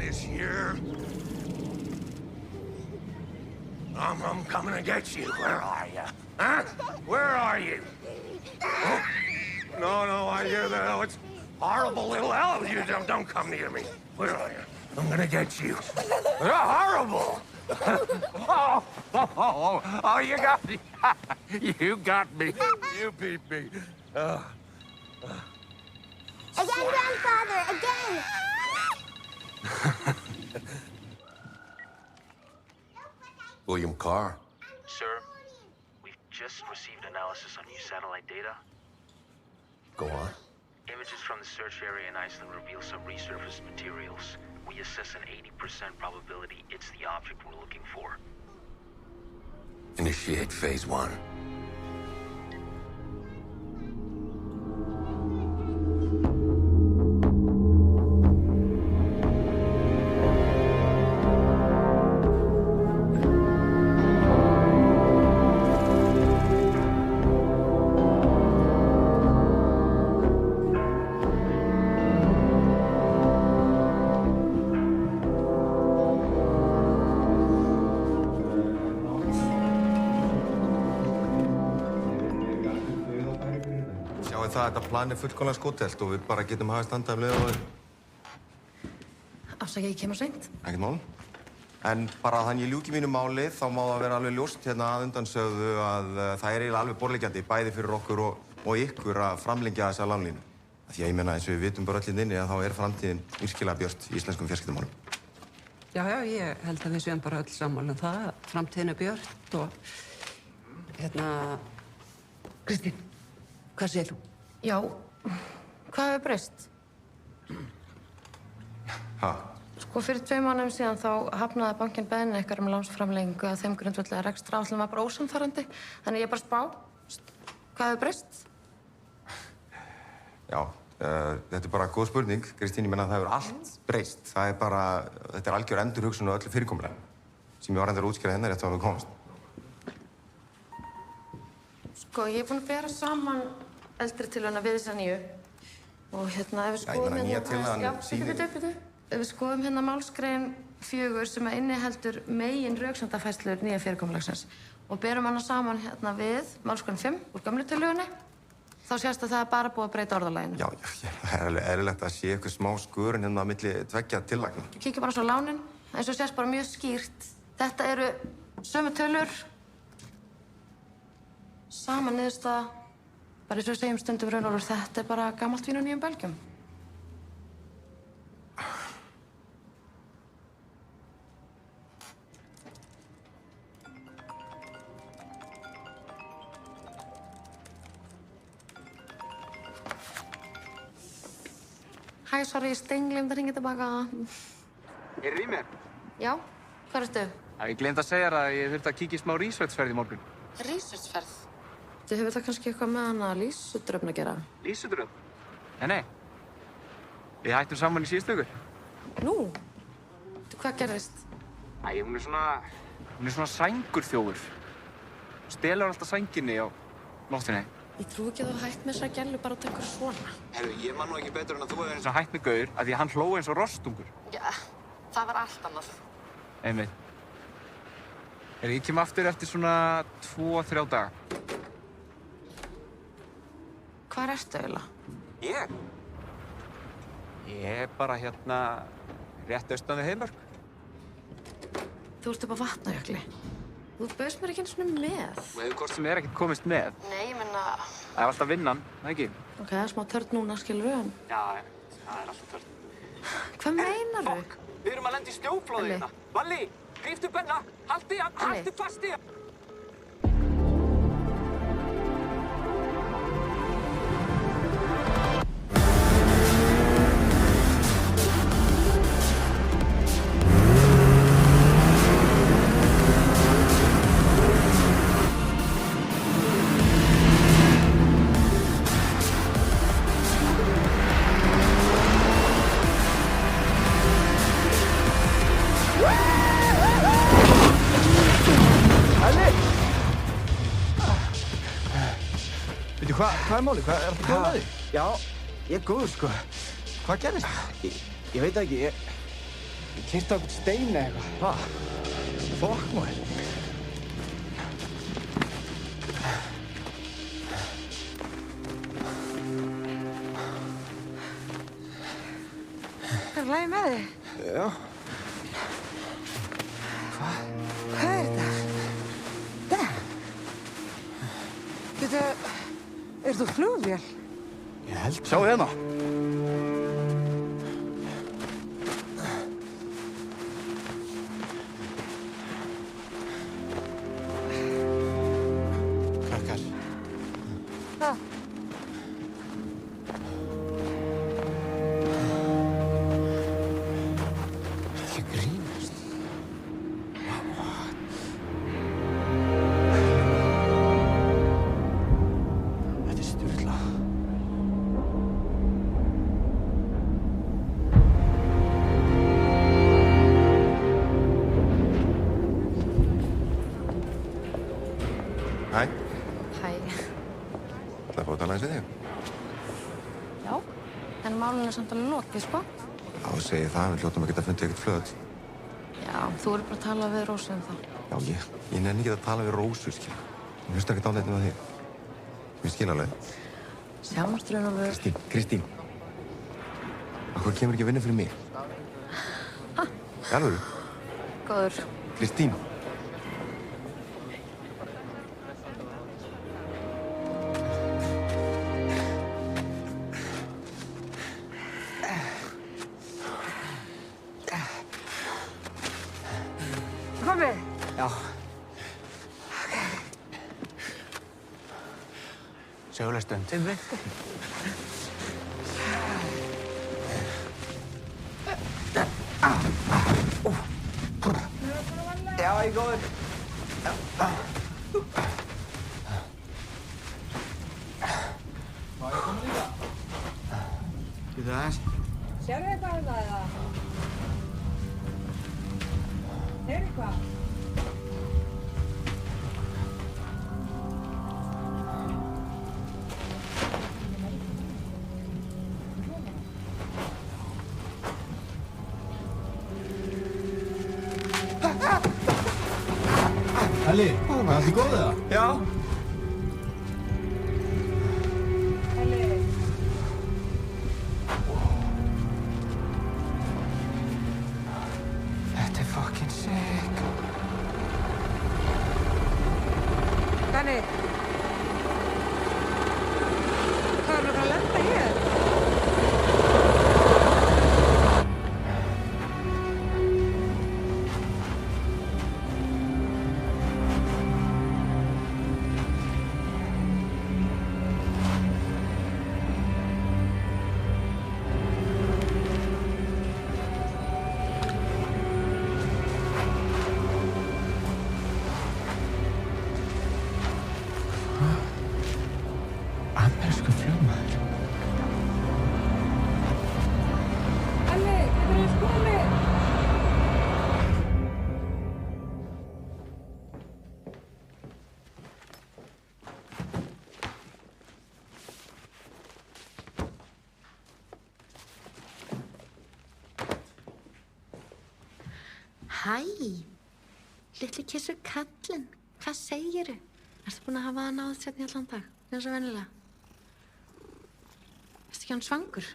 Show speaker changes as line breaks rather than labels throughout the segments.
this year. I'm coming to get you. Where are you? Huh? Where are you? Oh. No, I hear the hell. It's horrible little elves. You don't come near me. Where are you? I'm gonna get you. You're horrible. Oh, you got me. You got me. You beat me.
Again, grandfather, again.
William Carr.
Sir, we've just received analysis on new satellite data.
Go on.
Images from the search area in Iceland reveal some resurfaced materials. We assess an 80% probability it's the object we're looking for.
Initiate phase 1.
Þetta plan fullkomlega skotelt og við bara getum hafið standa af leið og
Afsakið, ég kemur seint.
ekkert mál. En bara þannig ég ljúki mínu máli þá má það vera alveg ljóst hérna að undansögðu að það eiginlega alveg borðleggjandi bæði fyrir okkur og ykkur að framlengja þessa lánlínu. Því að ég meina eins og við vitum bara öll inni að þá framtíðin virkilega björt í íslenskum fjarskiptamálum.
Já, ég held að við séum bara öll sammála um það að framtíðin björt og Kristín, hvað segir þú?
Já, hvað hefur breyst?
Ha?
Sko, fyrir 2 mánuðum síðan þá hafnaði bankinn beiðni ykkar lánsframlengingu að þeim grundvelli að rekstraráætlun var bara ósannfærandi. Þannig ég bara spá, hvað hefur breyst?
Já, þetta bara góð spurning, Kristín, ég menna að það hefur allt breyst. Þetta algjör endurhugsun á öllu fyrirkomulagi sem ég var reyndar að útskýra hérna rétt á að komast.
Sko, ég búin að bera saman eldri tillöguna við þessa nýju og ef við skoðum
nýja tillagan sýnir...
Ef við skoðum hérna málsgrein 4 sem inniheldur megin röksemdafærslur nýja fyrirkomulagsins og berum hana saman hérna við málsgrein 5 úr gömlu tillögunni, þá sést að það bara búið að breyta orðalaginu.
Já, það alveg eðlilegt að sé eitthvað smá skörun hérna á milli tveggja tillagna.
Kíkjum bara svo á lánin, eins og sést bara mjög skýrt. Þetta eru sömu tölur, sama niðurstaða, bara eins og við segjum stundum raunverulega, þetta bara gamalt vín á nýjum belgjum. Hæ, sorry, ég steingleymd að hringja tilbaka.
Í mér?
Já, hvað ertu?
Ég gleymd að segja þér að ég þurfti að kíkja í smá researchferð í morgun.
Researchferð? Þú hefur það kannski eitthvað með hana Lísudröfn að gera?
Lísudröfn? Nei. Við hættum saman í síðustu viku.
Nú? Hvað gerðist?
Hún er svona sængurþjófur. Stelur alltaf sænginni á nóttinni.
Ég trú ekki að þú hætt með þessa gælu bara að taka svona.
Herru, ég man nú ekki betur en að þú hefur eins og hætt með gaur að því að hann hló eins og rostungur.
Já, það var allt annað.
Einmitt. Ég kem aftur eftir svona 2-3 daga.
Hvar ertu eiginlega?
Ég? Ég er bara hérna rétt austan við Heiðmörk.
Þú ert upp á Vatnajökli. Þú bauðst mér ekki einu svona með.
Og hefur hvort sem ekkert komist með.
Nei, ég menna...
Það er alltaf vinnan, það ekki?
Ok, það er smá törn núna, skilur við hann.
Já, það er alltaf törn.
Hvað meinar þú?
Við erum að lenda í snjóflóði hérna. Valli, gríftu benna, haltu fast í hann.
Hvað er málið? Hvað er það með þig?
Já, ég er góður, sko.
Hvað gerðist?
Ég veit ekki,
Keyrt á einhvern stein eða eitthvað.
Hvað? Fokk maður.
Það er lagi með þig.
Já.
Hvað er þetta? Þetta... Er þú flugvél?
Ég held. Sjáu hérna. Krakkar.
Hvað?
Þetta ekki að grínast. Þetta er sturlað.
Hæ,
Hæ.
ætlaði að fá að tala eins við þig.
Já. En málun er samt alveg lokið, sko.
Já, segi það, við hljótum að geta fundið ekkert flöð.
Já, þú eru bara að tala við Rósu um það.
Já, ég nenni ekki að tala við Rósu, skil. Hún hlustar ekkert á neitt með þig. Mér skil alveg.
Sjáumst raunalveg.
Kristín. Akkur kemur ekki að vinna fyrir mig?
Ha?
Í alvöru?
Góður.
Kristín.
Komið.
Já. Söguleg stund. Já, ég er góður. Má ég koma líka? Getur það aðeins?
Sérðu þetta um það eða? Heyrðu hvað?
Elli, er allt í góðu það? Já. Þetta er fucking sick.
Danni. Hvað er að lenda hér?
Amerískur flugmaður.
Elli, getur þú komið?
Hæ. Litli kissu kallinn. Hvað segiru? Ertu búin að hafa það náðið sérna í allan dag? Eins og venjulega. Ertu ekki hann svangur?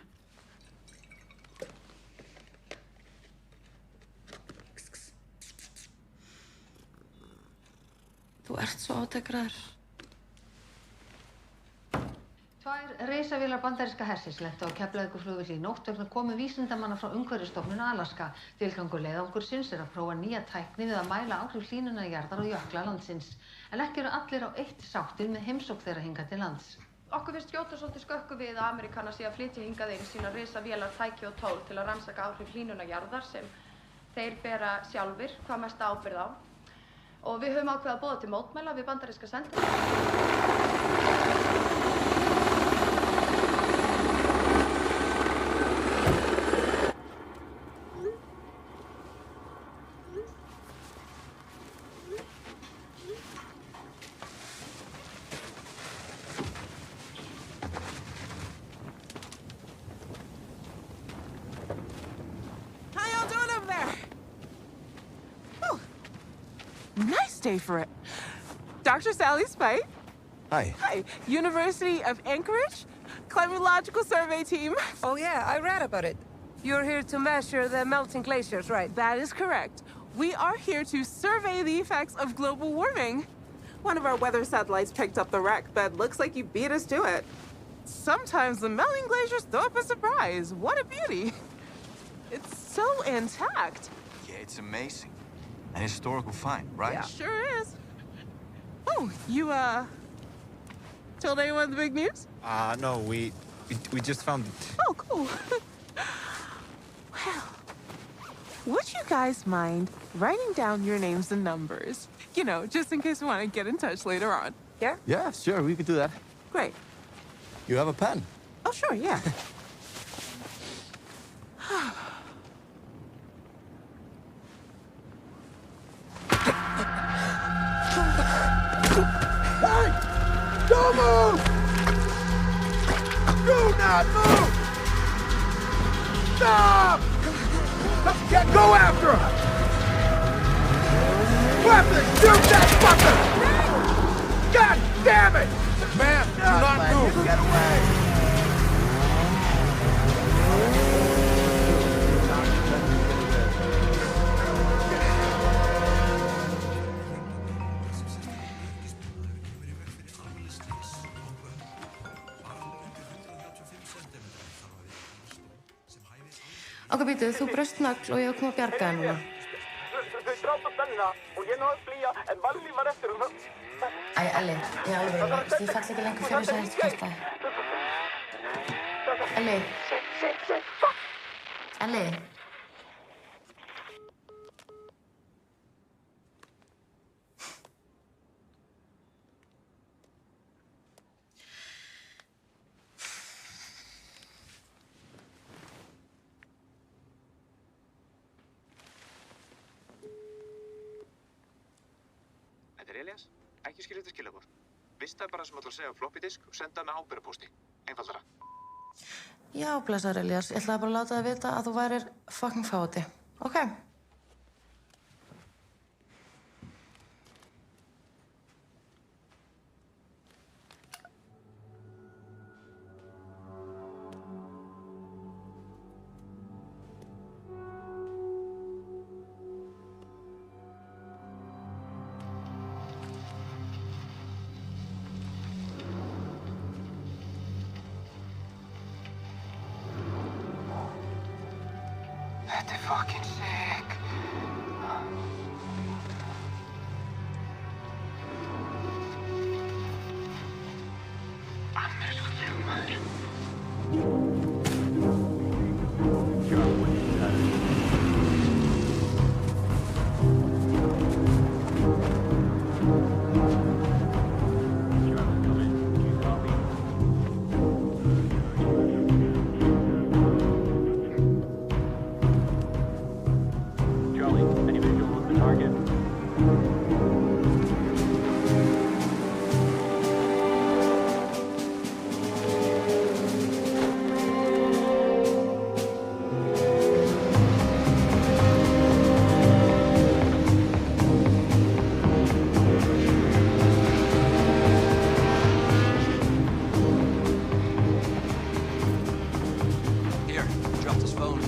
Þú ert svo átekraður.
Tvær risavélar bandaríska hersins lentu á Keflavíkurflugvelli í nótt vegna komu vísindamanna frá Umhverfisstofnun Alaska. Tilgangur leiðangursins er að prófa nýja tækni við að mæla áhrif hlýnunar jarðar og jökla landsins. En ekki eru allir á eitt sáttir með heimsókn þeirra hingað til lands.
Okkur finnst skjóta svolítið skökku við að Ameríkanar sé að flytja hingað inn sína risavélar, tæki og tól til að rannsaka áhrif hlýnunar jarðar sem þeir bera sjálfir hvað mesta ábyrgð á. Og við höfum ákveðið að boða til mótmæla við bandaríska sendiráðið.
How y'all doing over there?
stay for it. Dr. Sally Spite.
Hi.
Hi. University of Anchorage, Climatological Survey Team.
Oh, yeah, I read about it. You're here to measure the melting glaciers, right?
That is correct. We are here to survey the effects of global warming. One of our weather satellites picked up the wreck, but looks like you beat us to it. Sometimes the melting glaciers throw up a surprise. What a beauty. It's so intact.
Yeah, it's amazing. An historical find, right?
Yeah. Sure is. Oh, you, told anyone the big news?
No, we just found it.
Oh, cool. Well, would you guys mind writing down your names and numbers? You know, just in case we want to get in touch later on. Yeah?
Yeah, sure, we could do that.
Great.
You have a pen?
Oh, sure, yeah.
Hey! Don't move! Do not move! Stop! Go after him! Weapons! Shoot that fucker! God damn it! Man, do not move! Get away!
Ok, býtu, þú braust nagl og ég var komið að bjarga þér núna.
Þau drápu Benna og ég náði að flýja en Valli var eftir um.
Æ, Elli, ég alveg, ég fell ekki lengur fyrir þess að þetta kvartaði. Elli. Elli.
Þetta er Elías. Ekki skilja þetta skilaboð. Vista bara sem ætla að segja á floppy disk og senda með ábyrgðarpósti. Einfaldara.
Já, blessaður Elías. Ég ætlaði bara að láta þig vita að þú værir fucking fáti. Ok?
Þetta er fucking sick. Amerísku flugmaður.
Here, dropped his phone.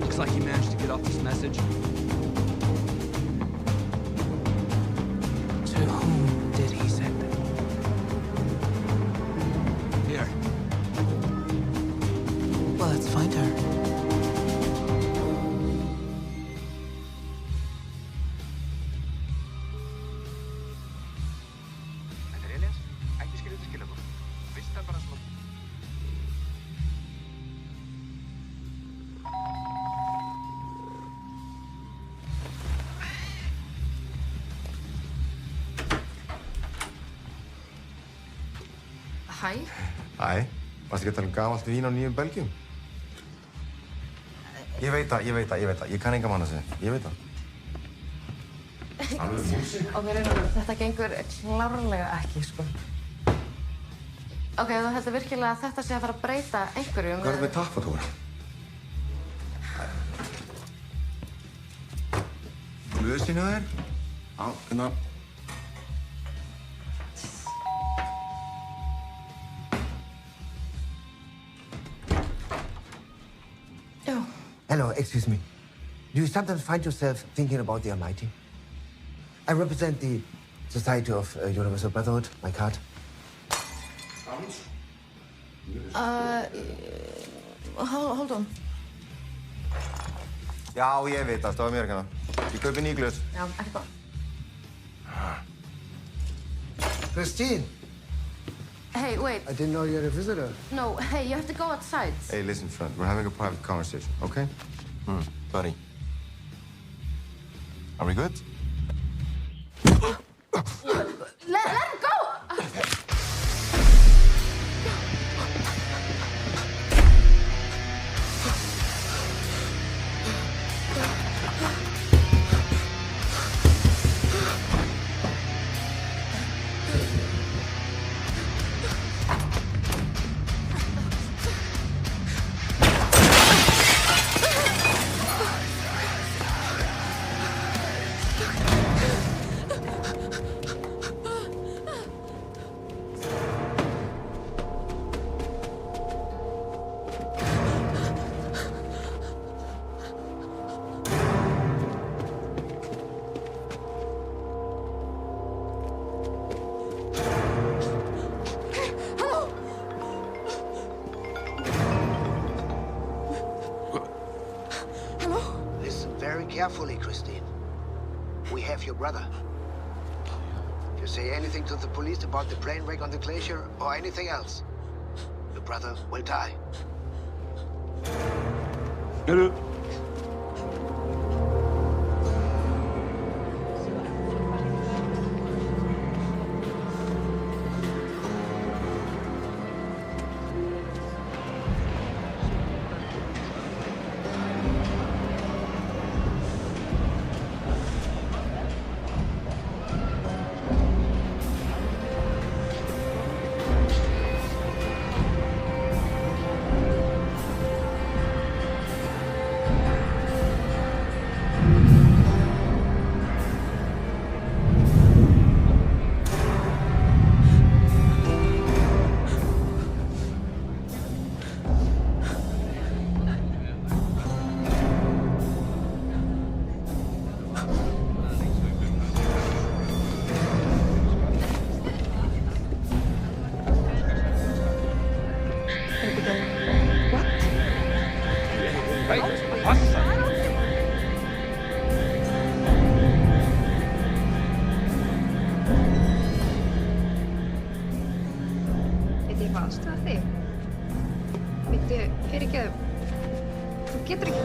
Looks like he managed to get off this message. To whom did he send it? Here. Well, let's find her.
Þetta er Elías. Ekki skilja þetta skilaboð. Vista bara sem
Hæ?
Æ, varstu ekki að tala um gamalt vín á nýjum Belgjum? Ég veit það. Ég kann enga manna sig. Ég veit það. Alveg músík.
Ok, Reynólfur, þetta gengur klárlega ekki, sko. Ok, þú heldur virkilega að þetta sé að fara að breyta einhverju
Hvað er með tappatúra? Glösin hjá þér? Já, hérna.
Já.
Hello, excuse me. Do you sometimes find yourself thinking about the Almighty? I represent the Society of Universal Brotherhood, my card.
Hold on.
Já, ég veit það, stóða mér ekki hana. Ég kaupi ný glös.
Já, ekki bara.
Christine!
Hey, wait.
I didn't know you had a visitor.
No, hey, you have to go outside.
Hey, listen, friend. We're having a private conversation, okay?
Buddy. Are we good?
Let him go!
Listen very carefully, Christine. We have your brother. If you say anything to the police about the plane wreck on the glacier or anything else, your brother will die.
Hello.
eitthvað aðstoða þig? Vittu, fyrirgeðu, þú getur ekki...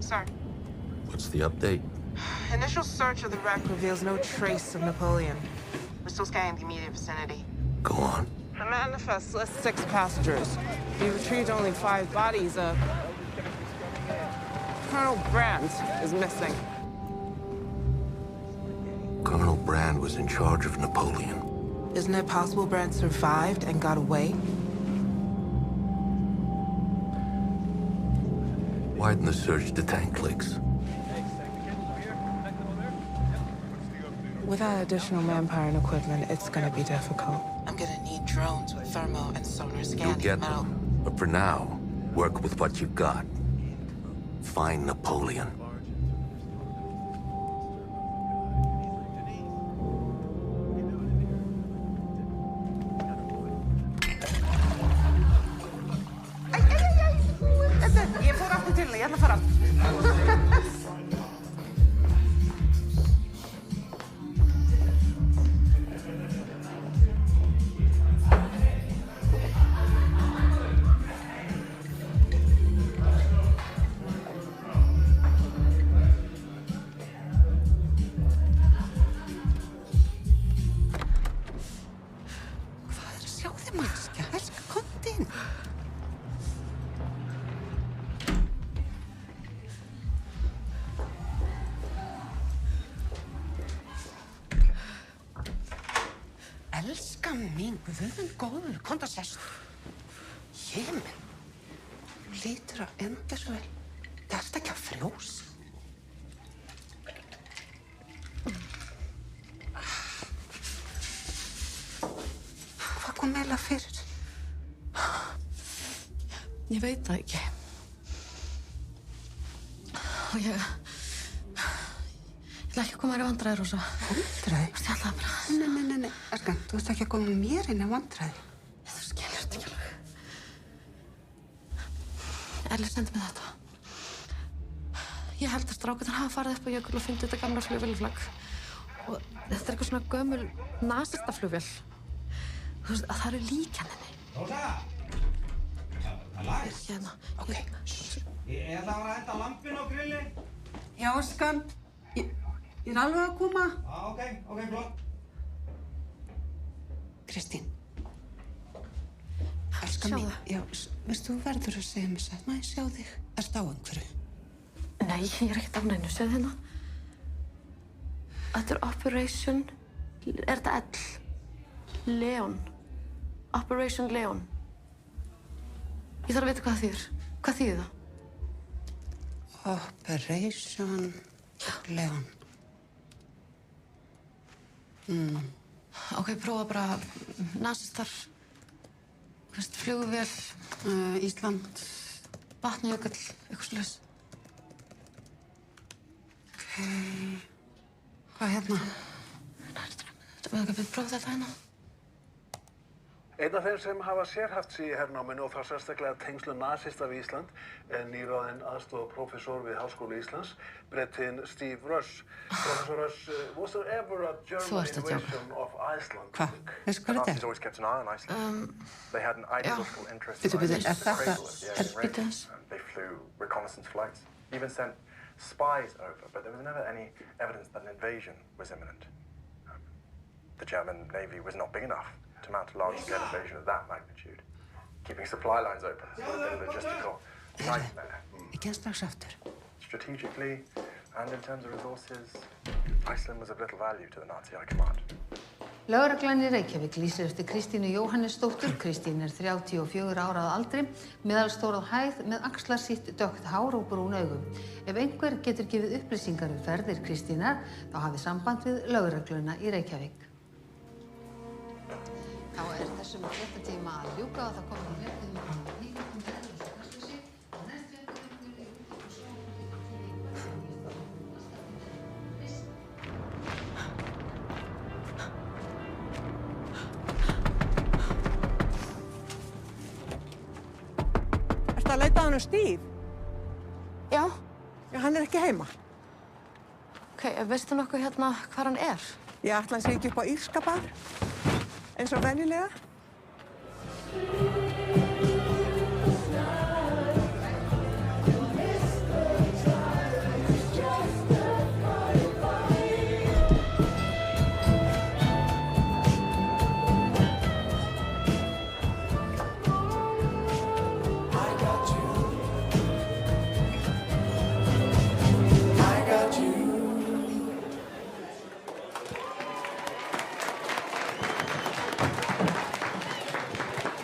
Sir,
What's the update?
Initial search of the wreck reveals no trace of Napoleon. We're still scanning the immediate vicinity.
Go on.
The manifest lists 6 passengers. We retrieved only 5 bodies. Colonel Brand is missing.
Colonel Brand was in charge of Napoleon.
Isn't it possible Brand survived and got away?
Widen the search to tank clicks.
Without additional manpower and equipment, it's gonna be difficult. I'm gonna need drones with thermo and sonar scanning.
You'll get them. But for now, work with what you've got. Find Napoleon.
Ég fór aftur til henni, ég ætla að fara. Elskan mín, guðminn góður, komdu að sestu. Jémen, þú lítur að enda svo vel. Það ert ekki að frjósa. Hvað kom eiginlega fyrir?
Ég veit það ekki. Og ég ætla ekki að koma þér í vandræði, Rósa.
Vandræði?
Ég ætla bara...
Nei, Erkan, þú ert ekki að koma mér inn í vandræði.
Þú skilur þetta ekki alveg. Elli sendi mér þetta. Ég held að strákarnir hafa farið upp á jökul og fundið þetta gamla flugvélflagg. Og þetta er eitthvað svona gömul nasistaflugvél. Þú veist að það eru lík henni.
Rósa! Það lagst.
Hérna.
Ok.
Ég ætla að henda lampinu á grilli.
Já, Erkan. Ég er alveg að koma.
Ok, flott.
Kristín. Elskan mín. Já, veistu, þú verður að segja mér satt. Má ég sjá þig? Ertu á einhverju?
Nei, ég er ekkert á neinu. Sjáðu hérna. Þetta er Operation... Er þetta L? Leon. Operation Leon. Ég þarf að vita hvað það þýðir. Hvað þýðir það?
Operation Leon.
Ok, prófa bara nasistar, flugvél,
Ísland,
Vatnajökull, eitthvað slags.
Ok. Hvað hérna?
Prófa þetta hérna.
Einn af þeim sem hafa sérhæft sig í hernáminu og þá sérstaklega tengslu nasista við Ísland er nýráðinn aðstofaprófessor við Háskóla Íslands, Bretinn Steve Rush. Professor Rush, was there ever a German invasion of Iceland?
Hvað? Veistu hvað þetta er?
Nazis always kept an eye on Iceland. They had an ideological interest in
Bíddu,
Iceland.
er þetta...
They flew reconnaissance flights, even sent spies over, but there was never any evidence that an invasion was imminent. The German Navy was not big enough to mount a large-scale invasion of that magnitude. Keeping supply lines open was a bit of a logistical nightmare.
Ég kemst strax aftur.
Strategically, and in terms of resources, Iceland was of little value to the Nazi High Command.
Lögreglan í Reykjavík lýsir eftir Kristínu Jóhannesdóttur. Kristín er 34 ára að aldri, meðalstór að hæð með axlarsítt, dökkt hár og brún augu. Ef einhver getur gefið upplýsingar ferðir Kristínar, þá hafi samband við lögregluna í Reykjavík. Þá er þessum fréttatíma að ljúka og það komið fréttum nýjum veður og kastljósi.
Ertu að leita að honum Steve?
Já.
Já, hann er ekki heima.
Ok, veistu nokkuð hérna hvar hann er?
Ég ætla að segja ekki upp á írska bar. Eins og venjulega.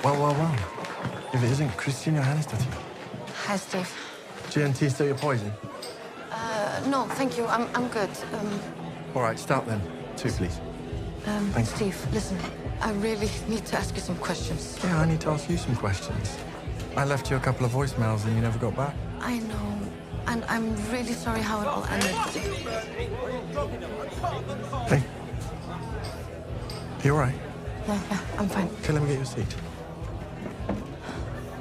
Well. If it isn't Christina Johannesdottir.
Hi, Steve.
GNT still your poison?
No, thank you. I'm good.
All right, start then. 2, please. Thank you.
Steve, listen. I really need to ask you some questions.
Yeah, I need to ask you some questions. I left you a couple of voicemails and you never got back.
I know, and I'm really sorry how it all ended.
Hey. You all right?
Yeah, I'm fine.
Okay, let me get you a seat.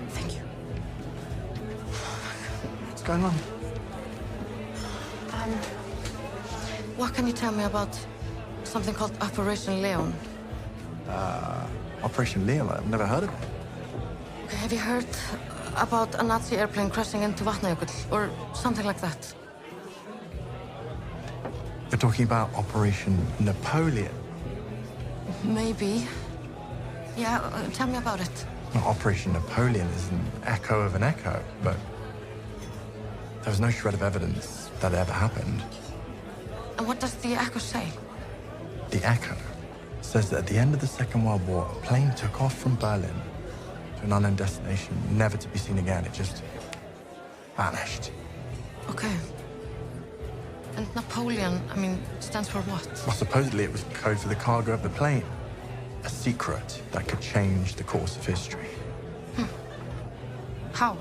Thank you.
What's going on?
What can you tell me about something called Operation Leon?
Operation Leon? I've never heard of it.
Okay, have you heard about a Nazi airplane crashing into Vatnajökull or something like that?
You're talking about Operation Napoleon.
Maybe. Yeah, tell me about it.
Well, Operation Napoleon is an echo of an echo, but there was no shred of evidence that it ever happened.
And what does the echo say?
The echo says that at the end of the Second World War, a plane took off from Berlin to an unknown destination, never to be seen again. It just vanished.
Okay. And Napoleon, stands for what?
Well, supposedly it was code for the cargo of the plane. A secret that could change the course of history.
How?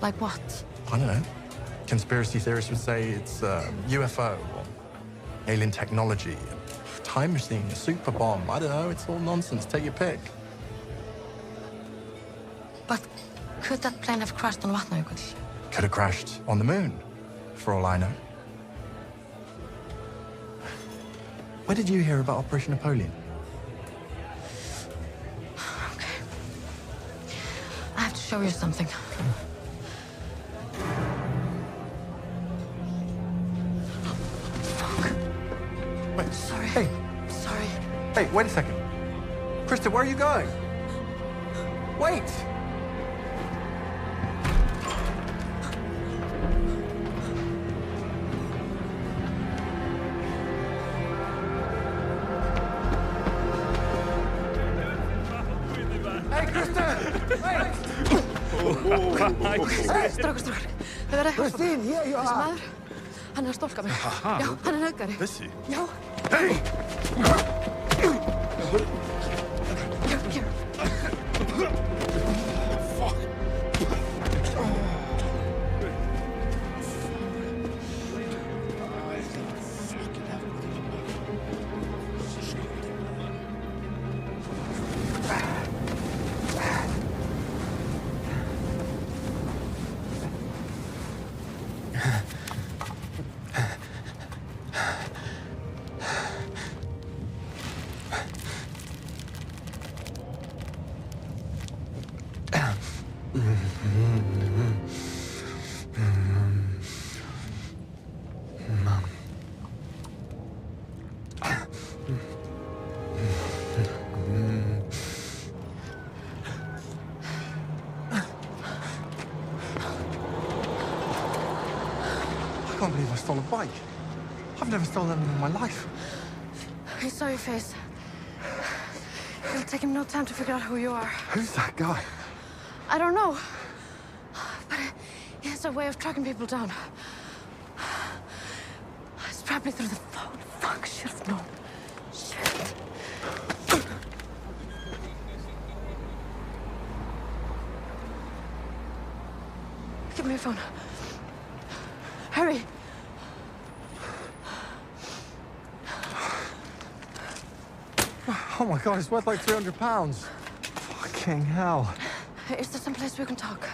Like what?
I don't know. Conspiracy theorists would say it's UFO or alien technology, a time machine, a super bomb. I don't know. It's all nonsense. Take your pick.
But could that plane have crashed on Vatnajökull?
Could have crashed on the moon, for all I know. Where did you hear about Operation Napoleon?
Okay. I have to show you something.
Wait.
Sorry.
Hey.
Sorry.
Hey, wait a second. Krista, where are you going? Wait! Hey, Krista! Wait!
Strákur. Þau verða eitthvað.
Christine, here you
Þessi
are.
maður, hann er að stólka mig. Já, hann er nauðgari.
Þessi?
Já.
Hey!
Hér.
I can't believe I stole a bike. I've never stolen anything in my life.
He saw your face. It'll take him no time to figure out who you are.
Who's that guy?
I don't know. But he has a way of tracking people down. It's probably through the phone. Fuck, should have known. Shit. Give me your phone. Hurry.
Oh my God, it's worth like £300. Fucking hell.
Is there some place we can talk?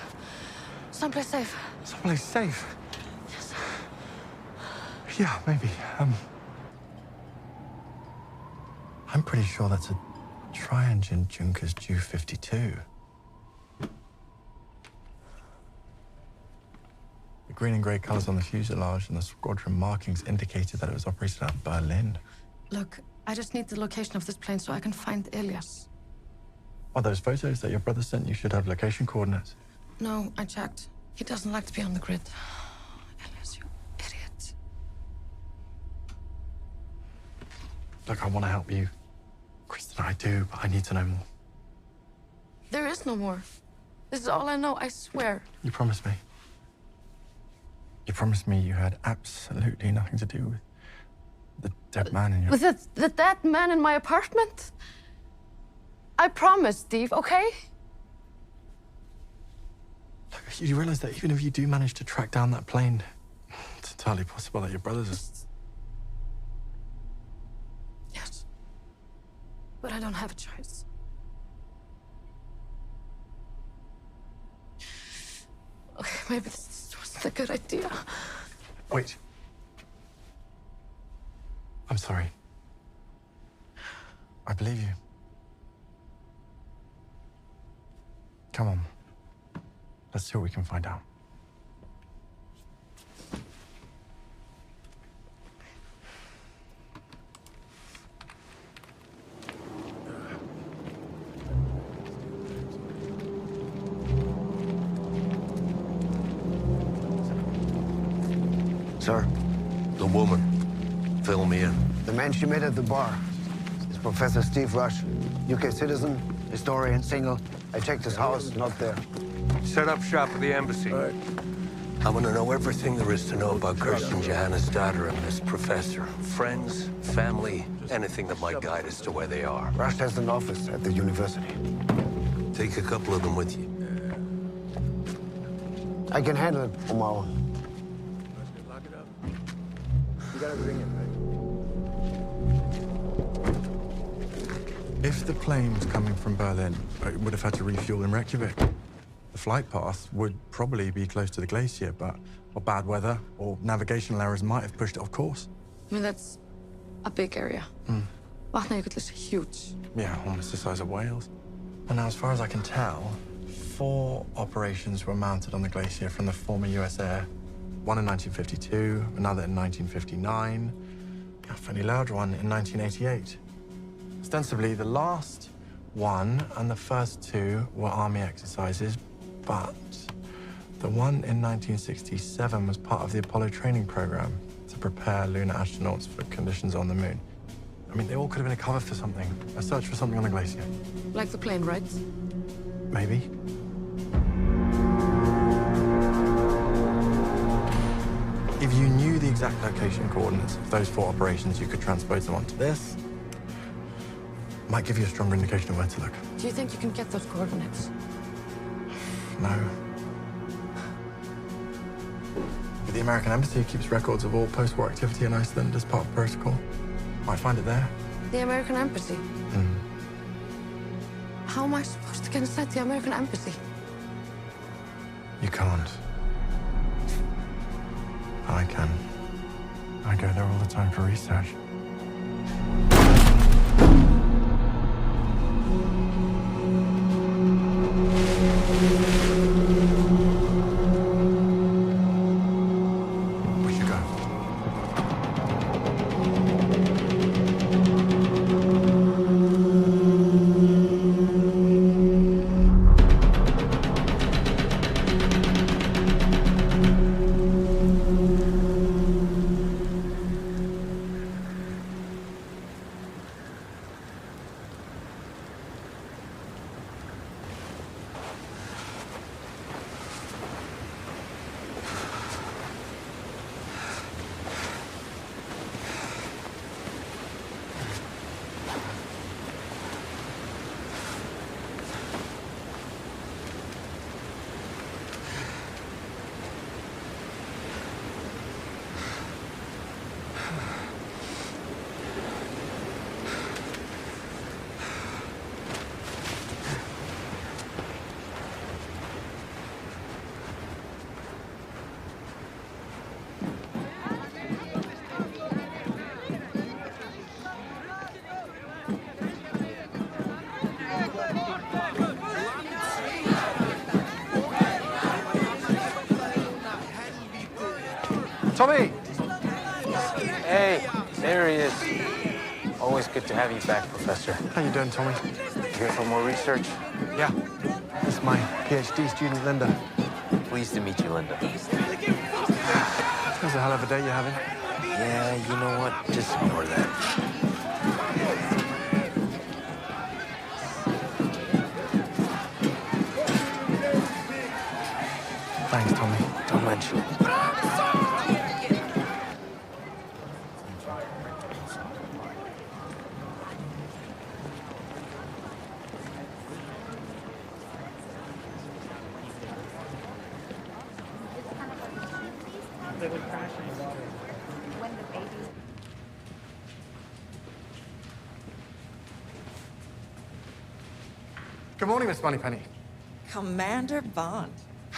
Someplace safe?
Someplace safe?
Yes.
Yeah, maybe. I'm pretty sure that's a tri-engine Junkers Ju-52. The green and grey colours on the fuselage and the squadron markings indicated that it was operated out of Berlin.
Look, I just need the location of this plane so I can find Elias.
Oh, those photos that your brother sent you should have location coordinates.
No, I checked. He doesn't like to be on the grid. Elias, you idiot.
Look, I want to help you. Kristen, I do, but I need to know more.
There is no more. This is all I know, I swear.
You promised me. You promised me you had absolutely nothing to do with the dead man in your...
With the dead man in my apartment? I promise, Steve, okay?
Look, you realize that even if you do manage to track down that plane, it's entirely possible that your brothers are...
Yes. But I don't have a choice. Okay, maybe this wasn't a good idea.
Wait. I'm sorry. I believe you. Come on. Let's see what we can find out.
Sir?
The woman. Fill me in.
The man she met at the bar is Professor Steve Rush. UK citizen, historian, single. I checked his house, not there.
Set up shop at the embassy.
I want to know everything there is to know about Kirsten Johanna's daughter and this professor. Friends, family, anything that might guide us to where they are.
Rush has an office at the university.
Take a couple of them with you.
I can handle it on my own.
You got everything in, right?
If the plane was coming from Berlin, it would have had to refuel in Reykjavik. The flight path would probably be close to the glacier, but or bad weather or navigational errors might have pushed it off course.
I mean, that's a big area. Vatnajökull is huge.
Yeah, almost the size of Wales. And now, as far as I can tell, 4 operations were mounted on the glacier from the former US Air. One in 1952, another in 1959, a fairly large one in 1988. Ostensibly, the last one and the first 2 were Army exercises, but the one in 1967 was part of the Apollo training program to prepare lunar astronauts for conditions on the moon. I mean, they all could have been a cover for something, a search for something on the glacier.
Like the plane, right?
Maybe. If you knew the exact location coordinates of those 4 operations, you could transpose them onto this. Might give you a stronger indication of where to look.
Do you think you can get those coordinates?
No. But the American Embassy keeps records of all post-war activity in Iceland as part of protocol. Might find it there.
The American Embassy?
Mm.
How am I supposed to get inside the American Embassy?
You can't. I can. I go there all the time for research. We should go.
Tommy! Hey, there he is. Always good to have you back, Professor.
How you doing, Tommy?
Here for more research?
Yeah. This is my PhD student, Linda.
Pleased to meet you, Linda.
It's a hell of a day you're having.
Yeah, you know what? Just ignore that.
on me.
Don't mention it.
Good morning, Miss Moneypenny.
Commander Bond.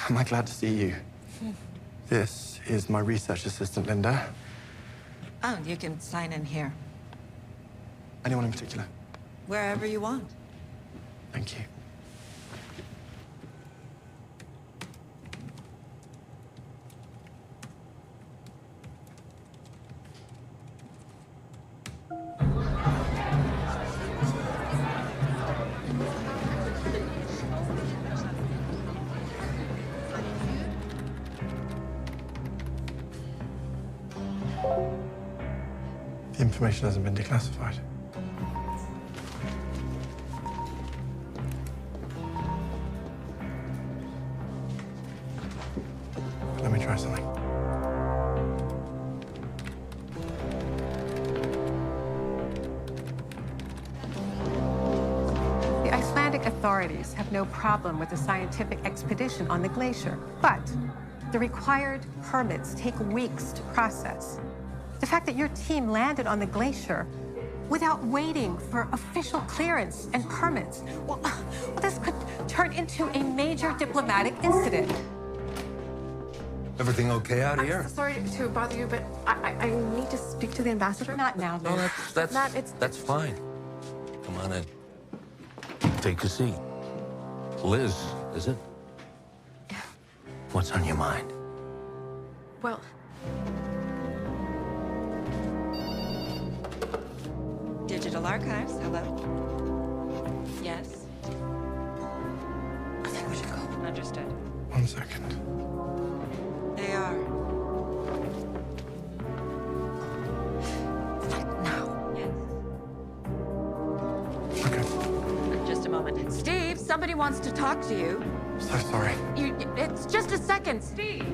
Am I glad to see you? This is my research assistant, Linda.
Oh, you can sign in here.
Anyone in particular?
Wherever you want.
Thank you. The information hasn't been declassified. Let me try something.
The Icelandic authorities have no problem with a scientific expedition on the glacier, but the required permits take weeks to process. The fact that your team landed on the glacier without waiting for official clearance and permits, well, this could turn into a major diplomatic incident.
Everything okay out here?
I'm sorry to bother you, but I need to speak to the ambassador. Not now,
No,
Liz.
that's fine. Come on in. Take a seat. Liz, is it? What's on your mind?
Well,
Digital archives, hello? Yes?
I think we should go.
Understood.
1 second.
They are.
Now.
Yes.
Okay.
Just a moment. Steve, somebody wants to talk to you.
So sorry.
It's just a second, Steve.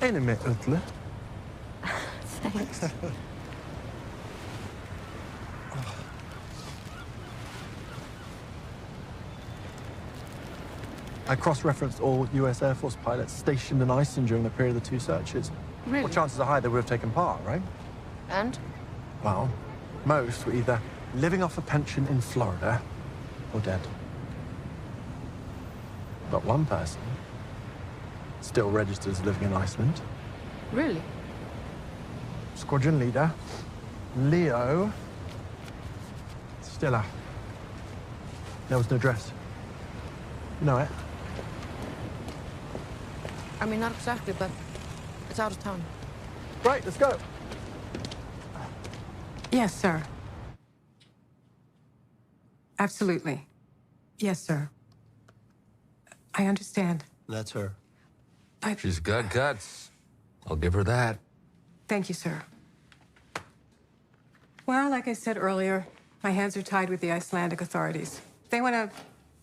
In a minute, Utle.
Thanks.
I cross-referenced all US Air Force pilots stationed in Iceland during the period of the two searches.
Really?
Well, chances are high they would have taken part, right?
And?
Well, most were either living off a pension in Florida or dead. But one person still registered as living in Iceland.
Really?
Squadron leader, Leo Stiller. There was no address. You know it?
I mean, not exactly, but it's out of town.
Right, let's go.
Yes, sir. Absolutely. Yes, sir. I understand.
That's her. She's got guts. I'll give her that.
Thank you, sir. Well, like I said earlier, my hands are tied with the Icelandic authorities. They want to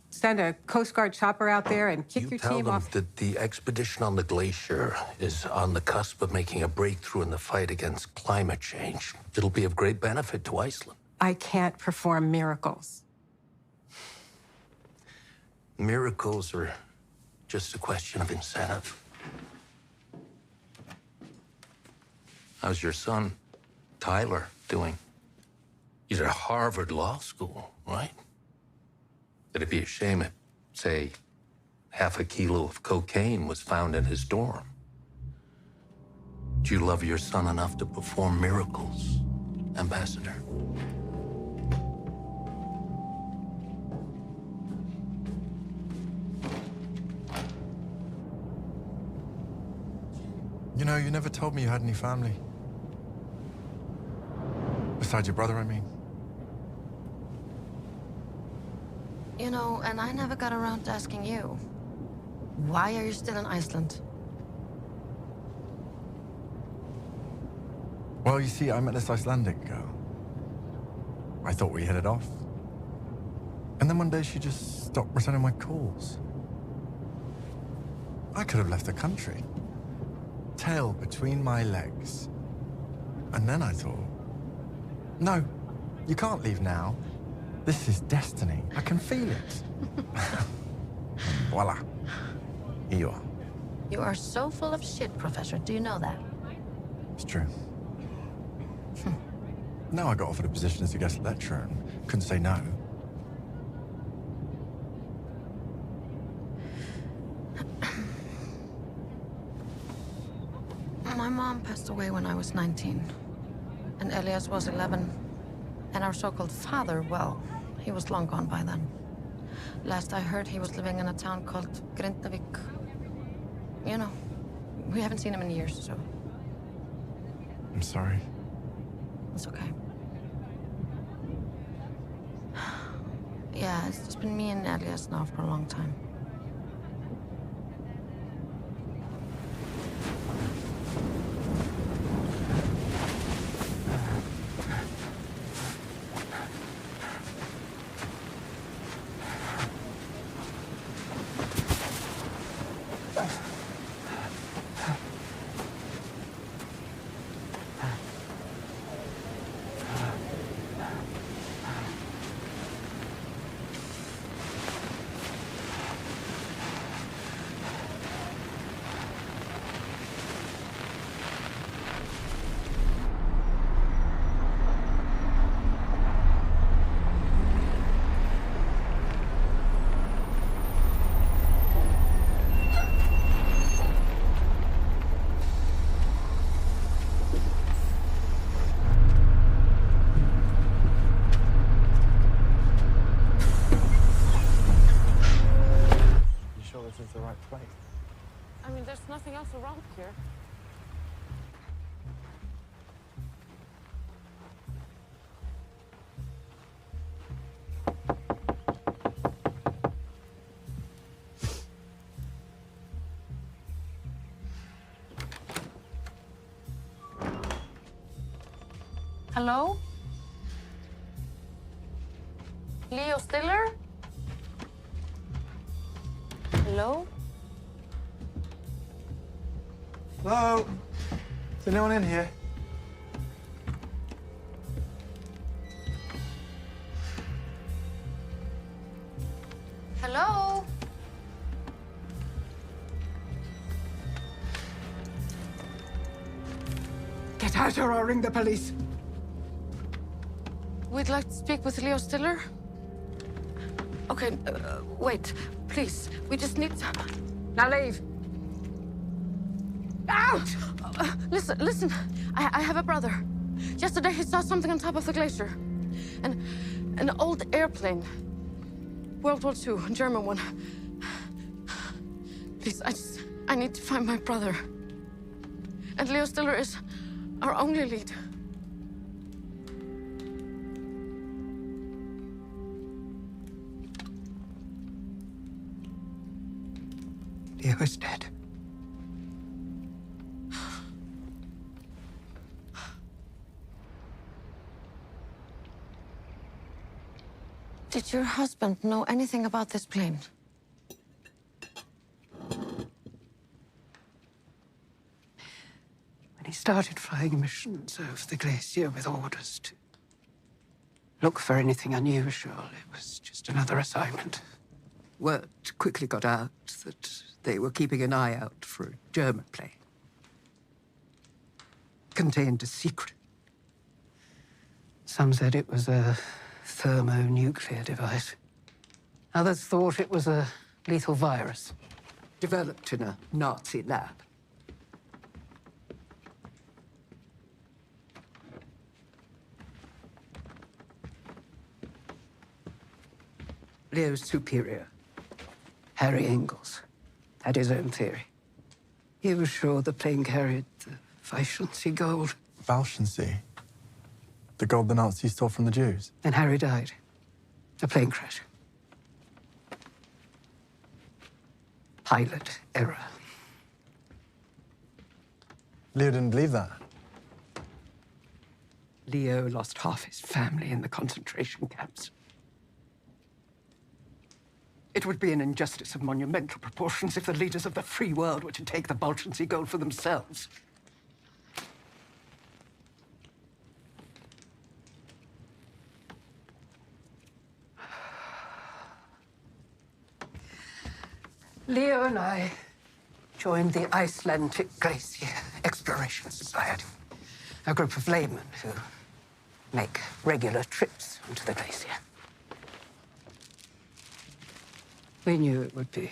send a Coast Guard chopper out there and kick your
Tell
team
them
off.
that the expedition on the glacier is on the cusp of making a breakthrough in the fight against climate change. It'll be of great benefit to Iceland.
I can't perform miracles.
Miracles are just a question of incentive. How's your son, Tyler, doing? He's at Harvard Law School, right? It'd be a shame if, say, half a kilo of cocaine was found in his dorm. Do you love your son enough to perform miracles, Ambassador?
You know, you never told me you had any family. Besides your brother, I mean.
You know, and I never got around to asking you. Why are you still in Iceland?
Well, you see, I met this Icelandic girl. I thought we hit it off. And then one day she just stopped returning my calls. I could have left the country. Tail between my legs. And then I thought, no, you can't leave now. This is destiny. I can feel it. And voila. Here you are.
You are so full of shit, Professor. Do you know that?
It's true. Now I got offered a position as a guest lecturer and couldn't say no.
My mom passed away when I was 19. And Elias was 11. And our so-called father, well, he was long gone by then. Last I heard, he was living in a town called Grindavik. You know, we haven't seen him in years, so...
I'm sorry.
It's okay. Yeah, it's just been me and Elias now for a long time.
This is the right place.
I mean, there's nothing else around here. Hello? Leo Stiller? Hello?
Hello? Is anyone in here?
Hello?
Get out or I'll ring the police.
We'd like to speak with Leo Stiller. Okay, wait, please. We just need to...
Now leave. Out!
Listen. I have a brother. Yesterday he saw something on top of the glacier. An old airplane. World War II, a German one. Please, I need to find my brother. And Leo Stiller is our only lead.
Leo is dead.
Did your husband know anything about this plane?
When he started flying missions over the glacier with orders to look for anything unusual, it was just another assignment. Word quickly got out that they were keeping an eye out for a German plane. Contained a secret. Some said it was a thermonuclear device. Others thought it was a lethal virus, developed in a Nazi lab. Leo's superior, Harry Ingalls, had his own theory. He was sure the plane carried the Weissensee gold.
Weissensee? The gold the Nazis stole from the Jews?
And Harry died. A plane crash. Pilot error.
Leo didn't believe that.
Leo lost half his family in the concentration camps. It would be an injustice of monumental proportions if the leaders of the free world were to take the Bolshevik gold for themselves. Leo and I joined the Icelandic Glacier Exploration Society, a group of laymen who make regular trips onto the glacier. We knew it would be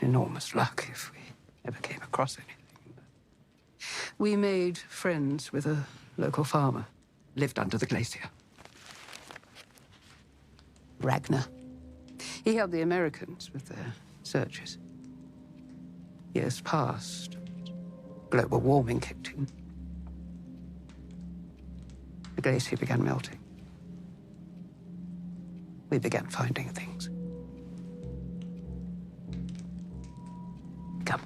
enormous luck if we ever came across anything. We made friends with a local farmer, lived under the glacier. Ragnar. He helped the Americans with their searches. Years passed. Global warming kicked in. The glacier began melting. We began finding things. Come.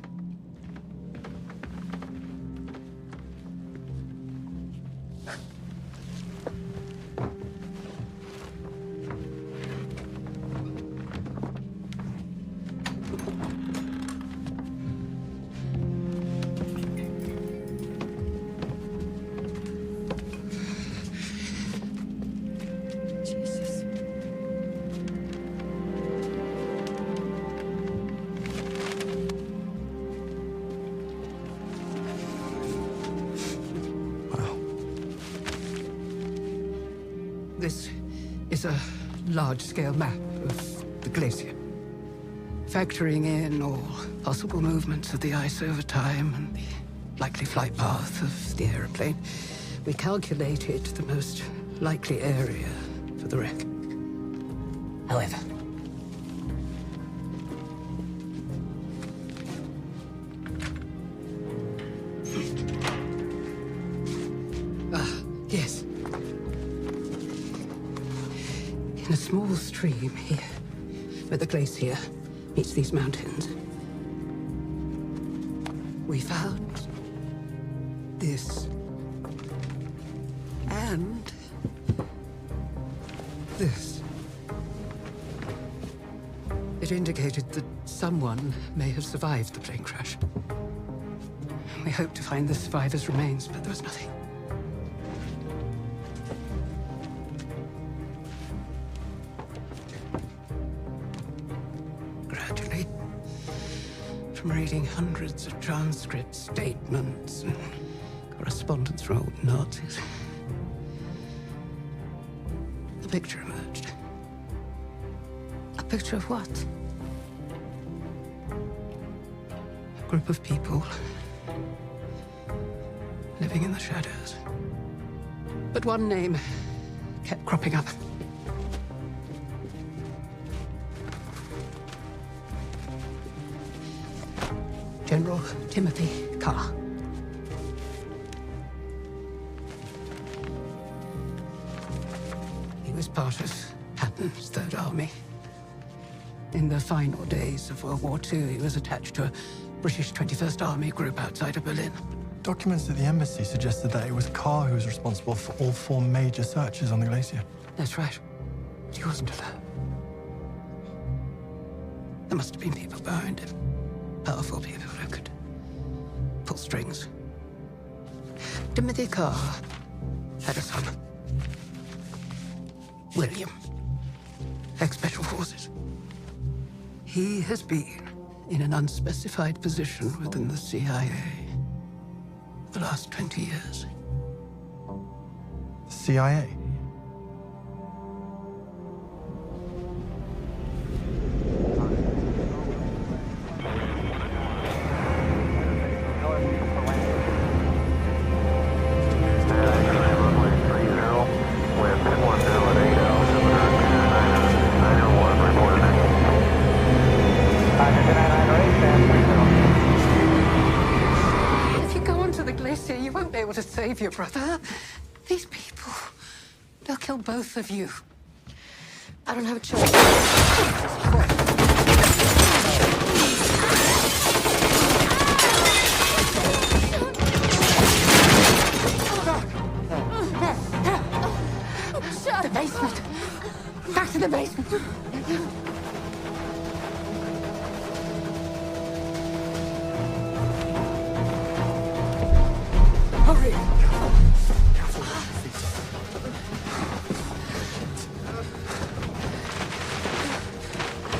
This is a large-scale map of the glacier, factoring in all possible movements of the ice over time and the likely flight path of the aeroplane. We calculated the most likely area for the wreck. However, yes. In a small stream here, where the glacier meets these mountains, we found this. And this. It indicated that someone may have survived the plane crash. We hoped to find the survivors' remains, but there was nothing. Gradually, from reading hundreds of transcripts, statements, and correspondence from old Nazis, a picture emerged.
A picture of what?
A group of people living in the shadows. But one name kept cropping up. General Timothy Carr. He was part of Patton's Third Army. In the final days of World War II, he was attached to a British 21st Army group outside of Berlin.
Documents at the embassy suggested that it was Carr who was responsible for all 4 major searches on the glacier.
That's right. He wasn't alone. There must have been people behind him. Powerful people who could pull strings. Timothy Carr had a son. William. Ex-Special Forces. He has been in an unspecified position within the CIA for the last 20 years.
CIA?
To save your brother. These people, they'll kill both of you.
I don't have a choice.
The basement. Back to the basement. Hurry!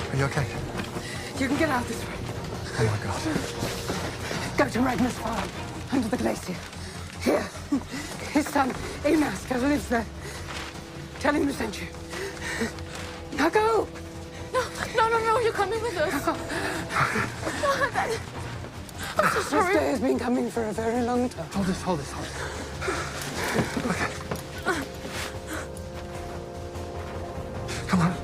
Are you okay?
You can get out this way.
Oh my God.
Go to Ragnar's farm, under the glacier. Here. His son, Amasker, lives there. Tell him to send you. Now go!
No, you're coming with us. I'm so sorry.
This day has been coming for a very long time.
Hold this. Okay. Come on.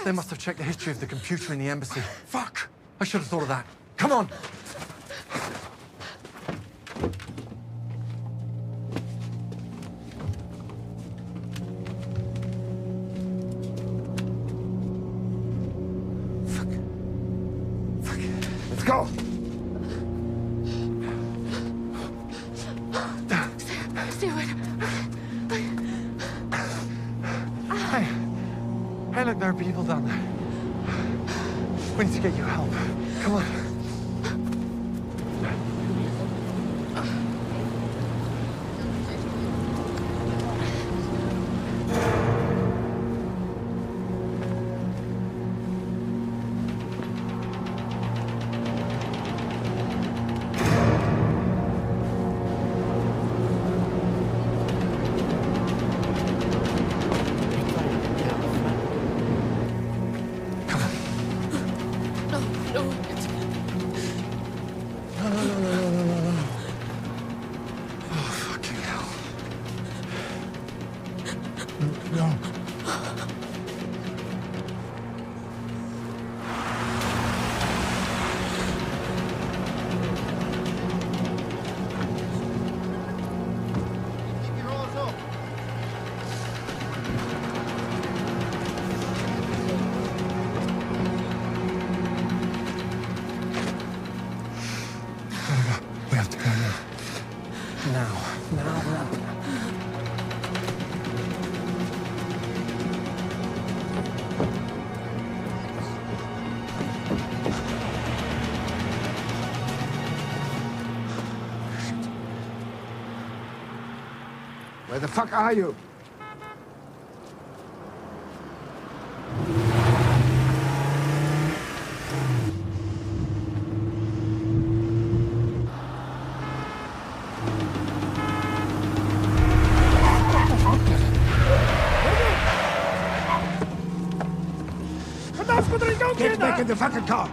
They must have checked the history of the computer in the embassy. Fuck! I should have thought of that. Come on! Fuck. Let's go!
Stay away.
Hey, look, there are people down there. We need to get you help. Come on.
Where the fuck are you? Get back in the fucking car!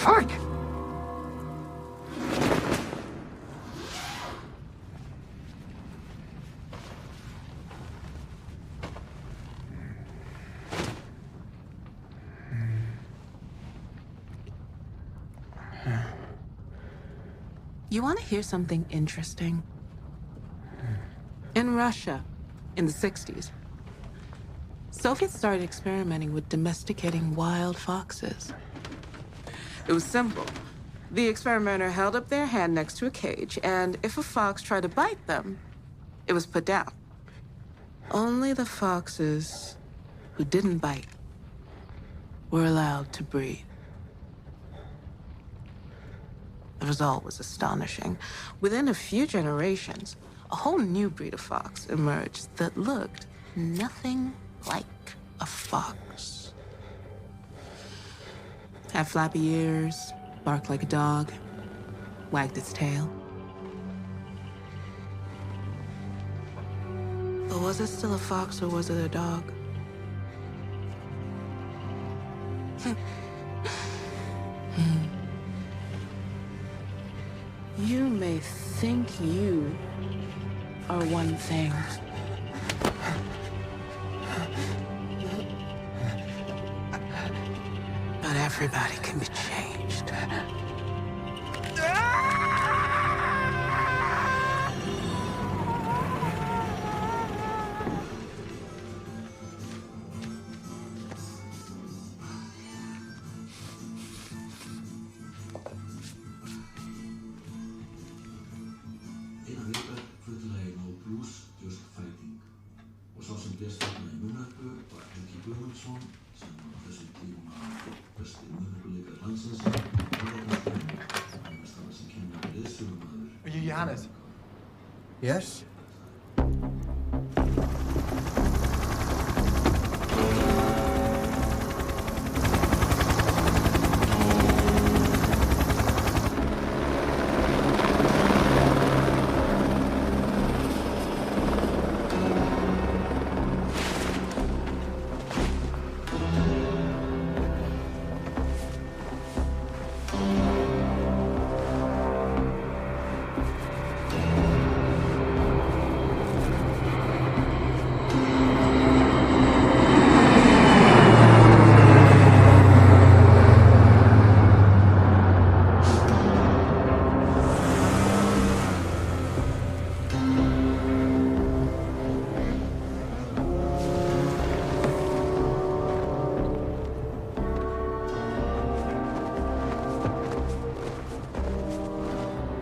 Fuck!
You want to hear something interesting? In Russia, in the 60s, Soviets started experimenting with domesticating wild foxes. It was simple. The experimenter held up their hand next to a cage, and if a fox tried to bite them, it was put down. Only the foxes who didn't bite were allowed to breed. The result was astonishing. Within a few generations, a whole new breed of fox emerged that looked nothing like a fox. Had flappy ears, barked like a dog, wagged its tail. But was it still a fox or was it a dog? You may think you are one thing. But everybody can be changed.
Are you Johannes?
Yes?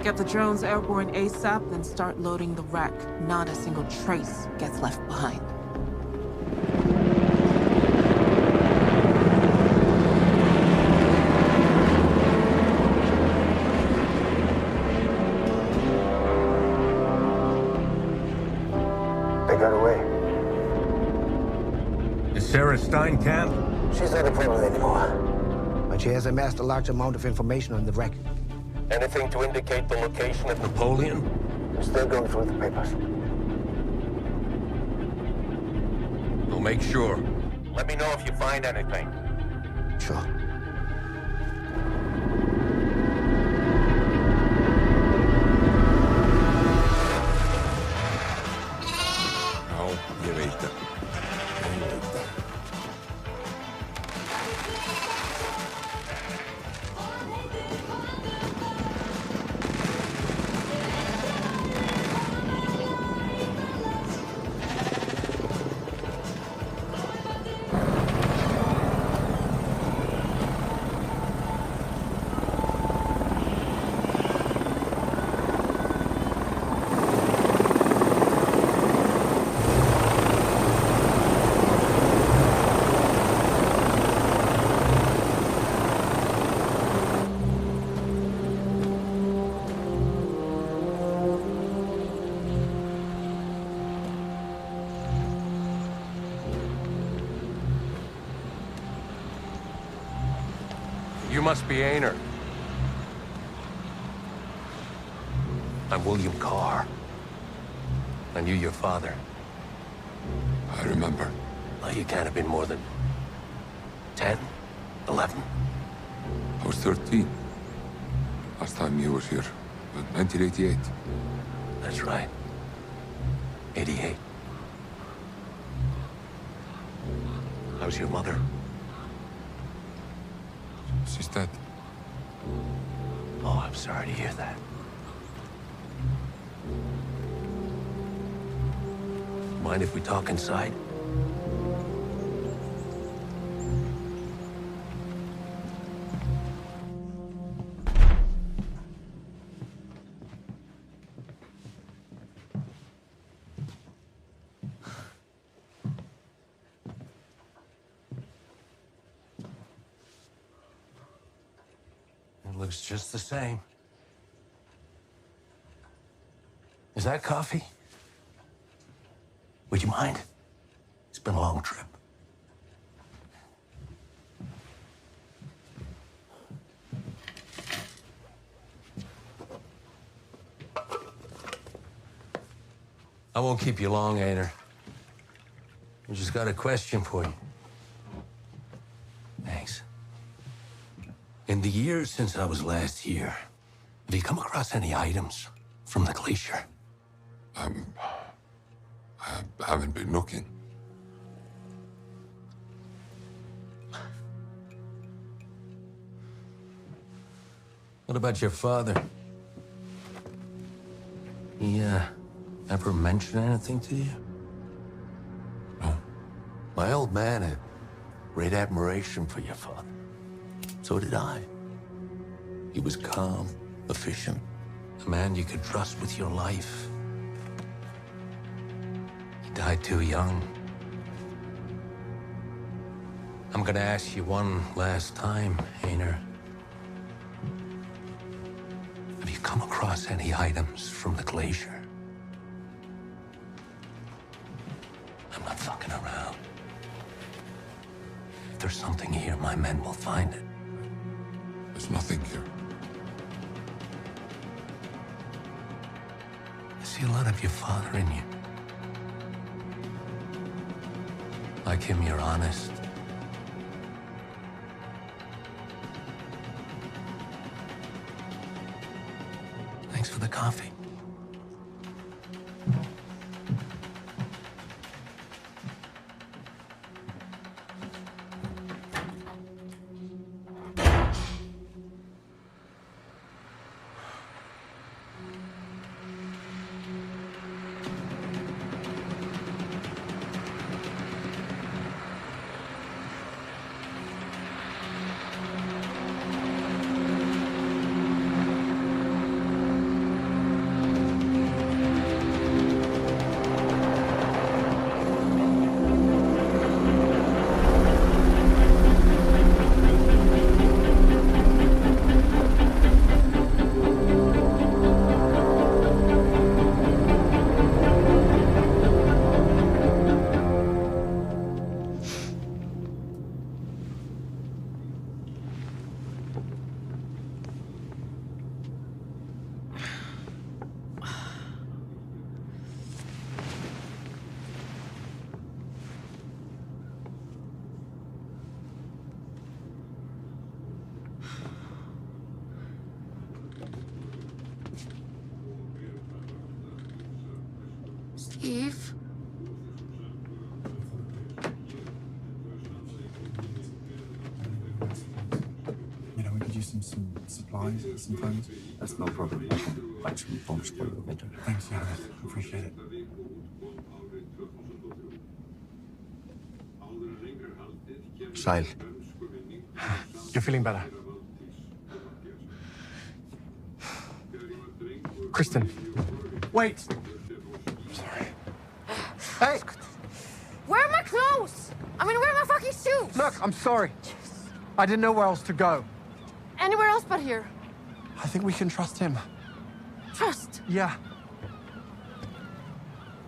Get the drones airborne ASAP, then start loading the wreck. Not a single trace gets left behind.
They got away.
Is Sarah Stein camp?
She's not a problem anymore. But she has amassed a large amount of information on the wreck.
Anything to indicate the location of Napoleon?
We're still going through the papers.
We'll make sure. Let me know if you find anything.
Sure.
Já, ég veit það. You must be Aner. I'm William Carr. I knew your father. I remember. Well, you can't have been more than 10, 11.
I was 13. Last time he was here, 1988.
That's right. 88. How's your mother?
She's dead.
Oh, I'm sorry to hear that. Mind if we talk inside? It looks just the same. Is that coffee? Would you mind? It's been a long trip. I won't keep you long, Aner. I just got a question for you. Thanks. In the years since I was last here, have you come across any items from the glacier?
I haven't been looking.
What about your father? He, ever mention anything to you?
No.
My old man had great admiration for your father. So did I. He was calm, efficient, a man you could trust with your life. He died too young. I'm gonna ask you one last time, Aner. Have you come across any items from the glacier? I'm not fucking around. If there's something here, my men will find it.
There's nothing here.
I see a lot of your father in you. Like him, you're honest. Thanks for the coffee.
Steve?
You know, we could use some supplies sometimes.
That's no problem. I can some bombs for you later.
Thanks, Johannes. Appreciate it.
Sæl.
You're feeling better. Kristen, wait. Sorry.
Hey!
Where are my clothes? I mean, where are my fucking shoes?
Look, I'm sorry. I didn't know where else to go.
Anywhere else but here.
I think we can trust him.
Trust?
Yeah.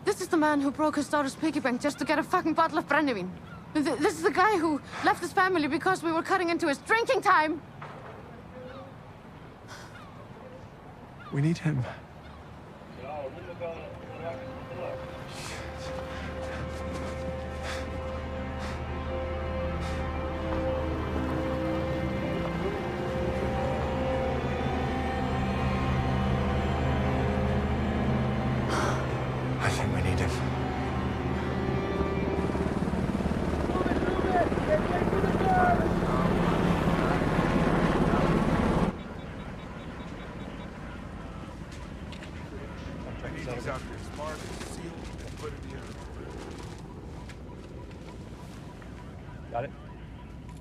This is the man who broke his daughter's piggy bank just to get a fucking bottle of brennivin. This is the guy who left his family because we were cutting into his drinking time.
We need him.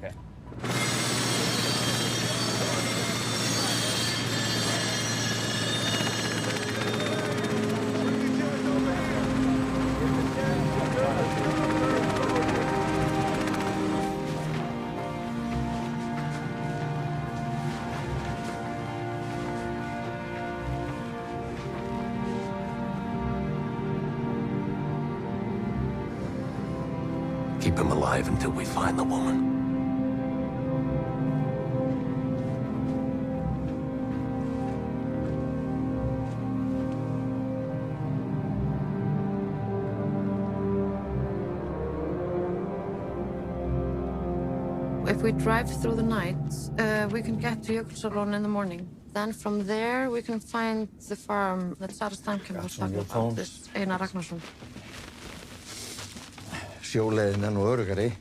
Okay.
Keep him alive until we find the woman.
If we drive through the night, we can get to Jökulsárlón in the morning. Then from there, we can find the farm that Sarah Stankin was talking about, this Einar Ragnarsson.
Sjóleiðin nú öruggari.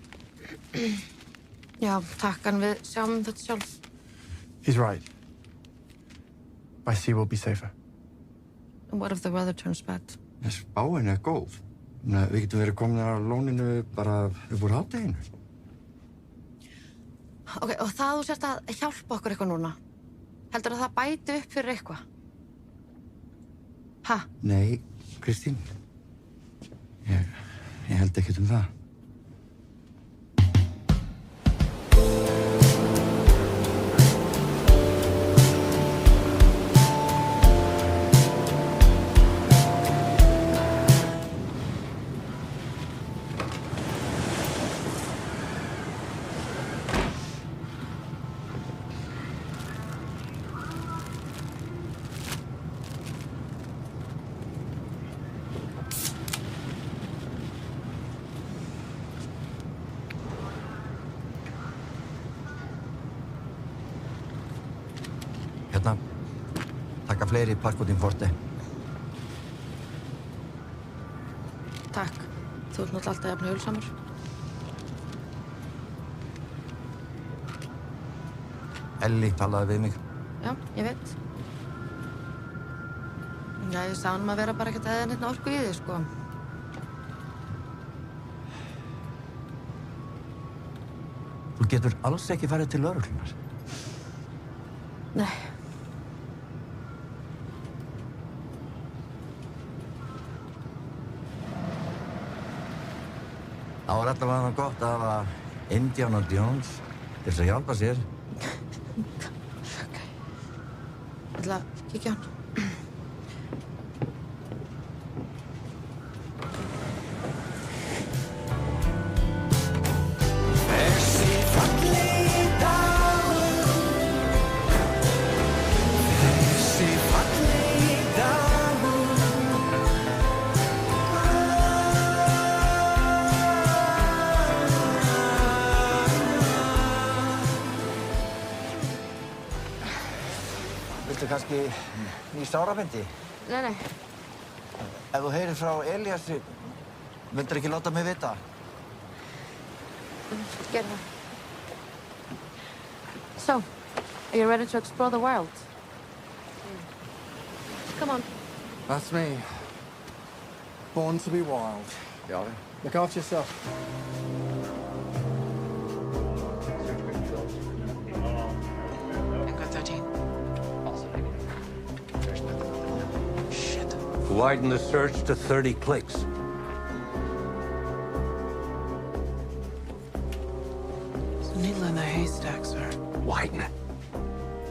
Já, takk, en við sjáum þetta sjálf.
He's right. By sea we'll be safer.
And what if the weather turns bad?
Spáin góð. Við getum verið komin á lóninu bara upp úr hádeginu.
Ok, og það þú sért að hjálpa okkur eitthvað núna. Heldur það bæti upp fyrir eitthvað? Ha?
Nei, Kristín. Ég held ekkert það. Hérna, taka fleiri parkútin forti.
Takk. Þú ert náttúrulega alltaf jafn hjálpsamur.
Elli talaði við mig.
Já, ég veit. Já, ég sá hann að vera bara ekkert eða neitt orku í því, sko.
Þú getur alls ekki farið til lögreglunnar.
Nei.
Það var allavega gott að hafa Indiana Jones til að hjálpa sér.
Ok. Ég ætla að kíkja á hann.
Viltu kannski ný sárabindi?
Nei.
Ef þú heyrir frá Elíasi, myndir ekki láta mig vita?
Gerðu það. So, are you ready to explore the world? Come on.
That's me. Born to be wild.
Já.
Look after yourself.
Echo 13.
Widen the search to 30 clicks.
It's a needle in the haystack, sir.
Widen it.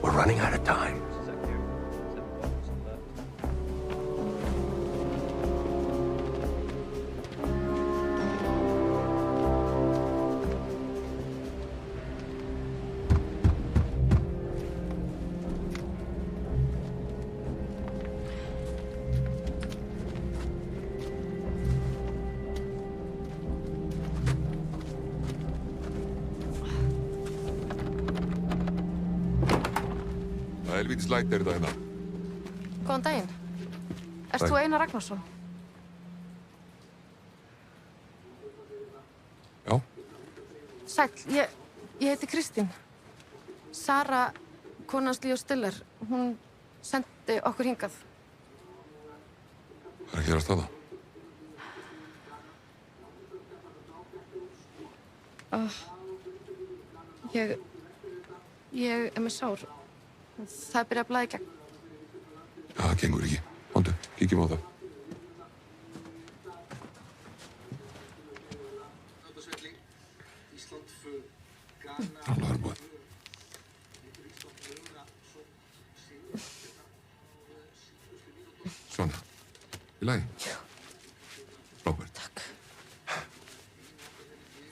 We're running out of time.
Helvítis læti þetta hérna.
Góðan daginn. Ert þú Einar Ragnarsson?
Já.
Sæll, ég heiti Kristín. Sara, konans Líó Stiller, hún sendi okkur hingað.
Það er að gerast þarna.
Ég með sár. Það byrja að blæða í gegn.
Það gengur ekki. Komdu, kíkjum á það. Alla er búið. Svona, í lagi? Robert.
Takk.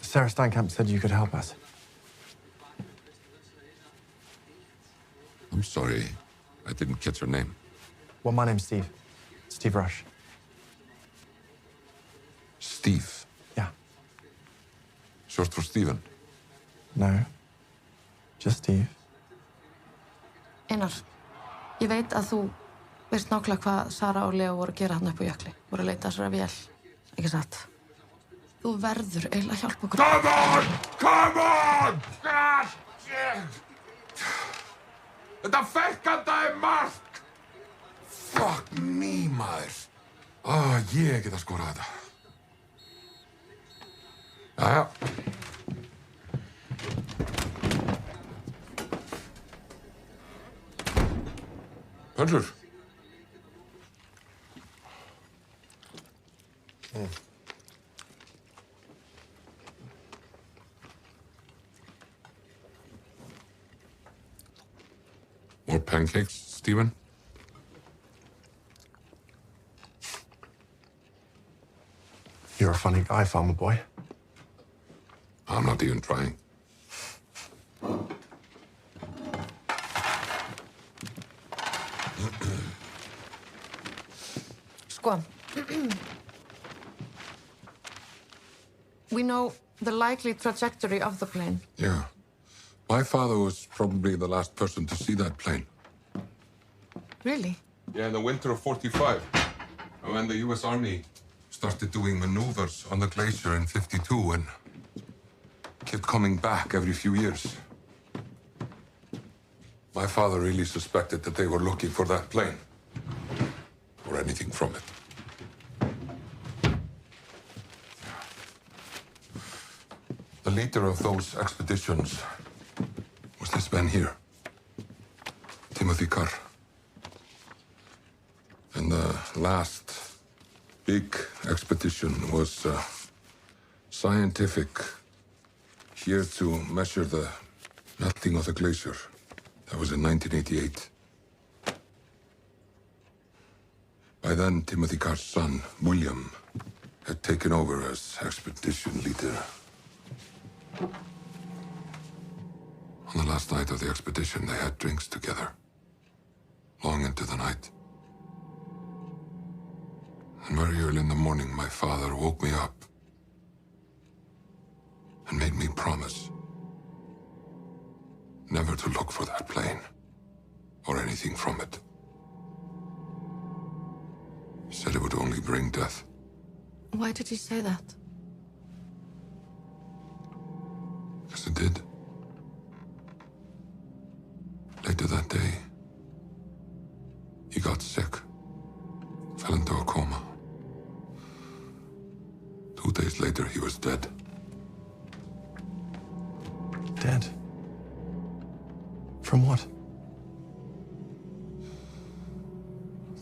Sarah Steinkamp said you could help us.
I'm sorry, I didn't catch your name.
Well, my name's Steve. Steve Rush.
Steve?
Yeah.
Short for Stephen?
No. Just Steve.
Einar, ég veit að þú veist nákvæmlega hvað Sara og Leo voru að gera þarna upp á jökli. Voru að leita þessara vél. Ekki satt. Þú verður eiginlega að hjálpa okkur.
Come on! Come on! God! Þetta fekkanda mark! Fuck me, maður. Ég get að skora þetta. Jæja. Pönsur. More pancakes, Stephen?
You're a funny guy, farmer boy.
I'm not even trying.
Sko. We know the likely trajectory of the plane.
Yeah. My father was probably the last person to see that plane.
Really?
Yeah, in the winter of '45, when the U.S. Army started doing maneuvers on the glacier in '52 and kept coming back every few years. My father really suspected that they were looking for that plane, or anything from it. The leader of those expeditions was this man here, Timothy Carr. And the last big expedition was scientific, here to measure the melting of the glacier. That was in 1988. By then, Timothy Carr's son, William, had taken over as expedition leader. On the last night of the expedition, they had drinks together, long into the night. And very early in the morning, my father woke me up and made me promise never to look for that plane or anything from it. He said it would only bring death.
Why did he say that?
Because it did. Later that day, he got sick, fell into a coma. 2 days later, he was dead.
Dead? From what?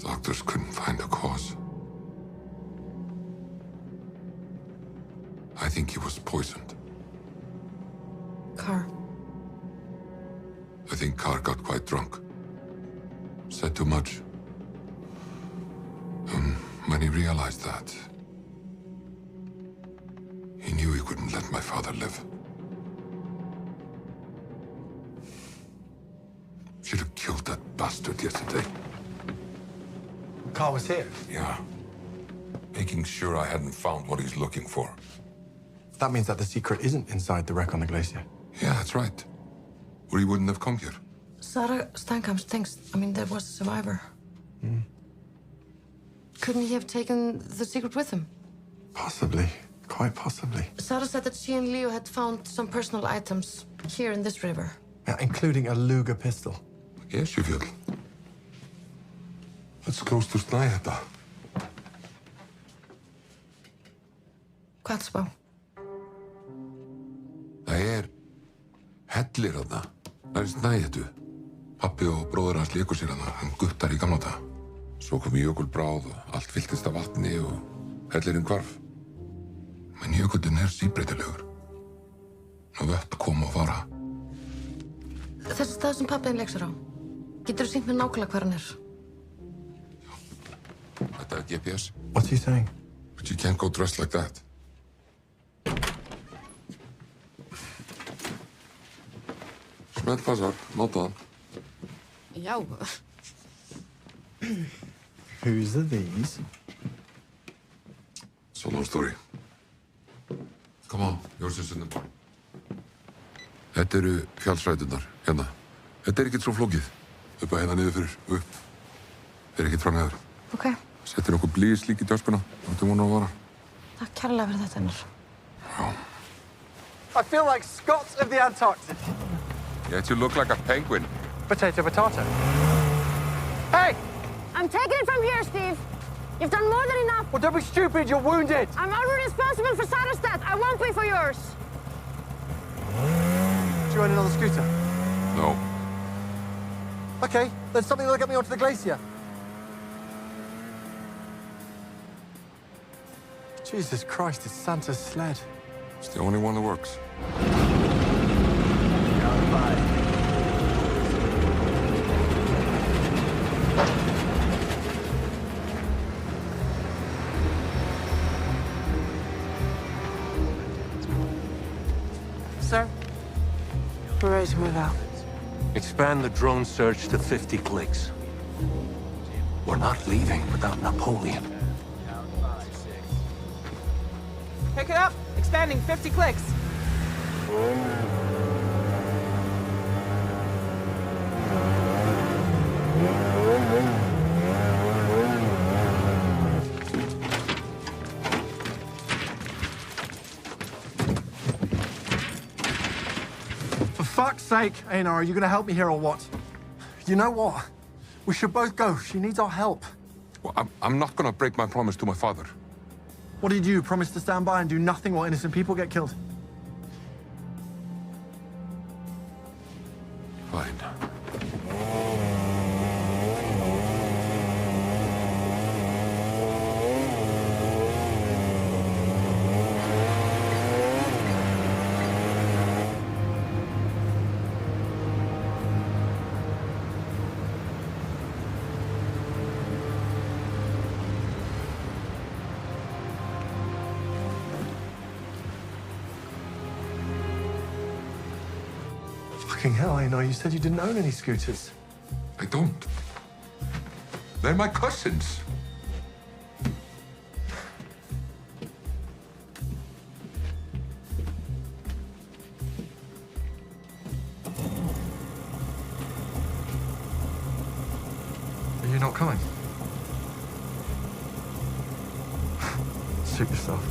Doctors couldn't find a cause. I think he was poisoned.
Carr.
I think Carr got quite drunk. Said too much. When he realized that, he knew he couldn't let my father live. Should have killed that bastard yesterday.
Carr was here?
Yeah. Making sure I hadn't found what he's looking for.
That means that the secret isn't inside the wreck on the glacier.
Yeah, that's right. Or he wouldn't have come here.
Sarah Steinkamp thinks, there was a survivor. Couldn't he have taken the secret with him?
Possibly. Quite possibly.
Sarah said that she and Leo had found some personal items here in this river.
Yeah, including a Luger pistol.
Yes, you will. Let's close to þetta.
Hvað spá?
Það Hellir þarna. Það er snæhettu. Pappi og bróður hans léku sér þarna, guttar í gamla daga. Svo kom jökulbráð og allt fylltist af vatni og hellirinn hvarf. Men jökullinn er síbreytilegur. Vötn koma og fara.
Þessi stað sem pappiðin leik sér á. Geturðu sýnt mér nákvæmlega hvar hann er?
Þetta er GPS.
What's he saying?
But you can't go dressed like that. Smettpassar, notaðan.
Já.
Whose are these?
It's a long story. Come on, yours is in the bar. Þetta eru fjallsræturnar, hérna. Þetta er ekkert svo flókið. Upp að hérna niður fyrir, upp. Þetta er ekkert frá neður.
Ok.
Settir nokkuð blíðislík í töskuna. Þetta vona að vara.
Takk kærlega fyrir þetta, Einar.
I feel like Scots of the Antarctic.
Yet you look like a penguin.
Potato, potato. Hey!
I'm taking it from here, Steve. You've done more than enough.
Well, don't be stupid. You're wounded.
I'm already responsible for Sarah's death. I won't be for yours.
Do you own another scooter?
No.
Okay, then something that'll get me onto the glacier.
Jesus Christ, it's Santa's sled.
It's the only one that works.
Sir? We're ready to move out.
Expand the drone search to 50 clicks. We're not leaving without Napoleon.
Pick it up. Expanding 50 clicks.
For fuck's sake, Einar, are you going to help me here or what? You know what? We should both go. She needs our help.
Well, I'm not gonna break my promise to my father.
What did you promise to stand by and do nothing while innocent people get killed?
Fine.
Fucking hell, Einar, you said you didn't own any scooters.
I don't. They're my cousins.
Are you not coming? Suit yourself.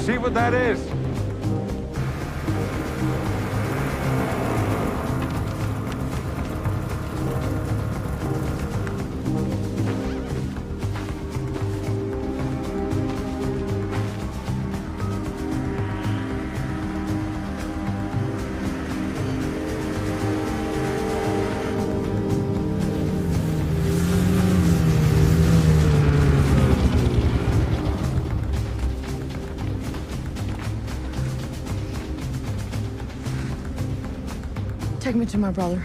see what that is?
Take me to my brother.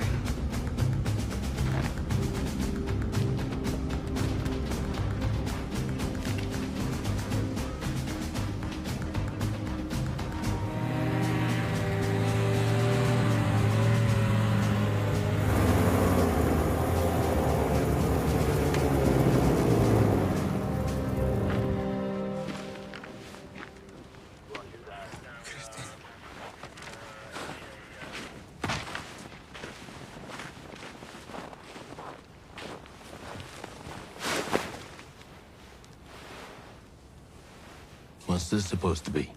What's this supposed to be?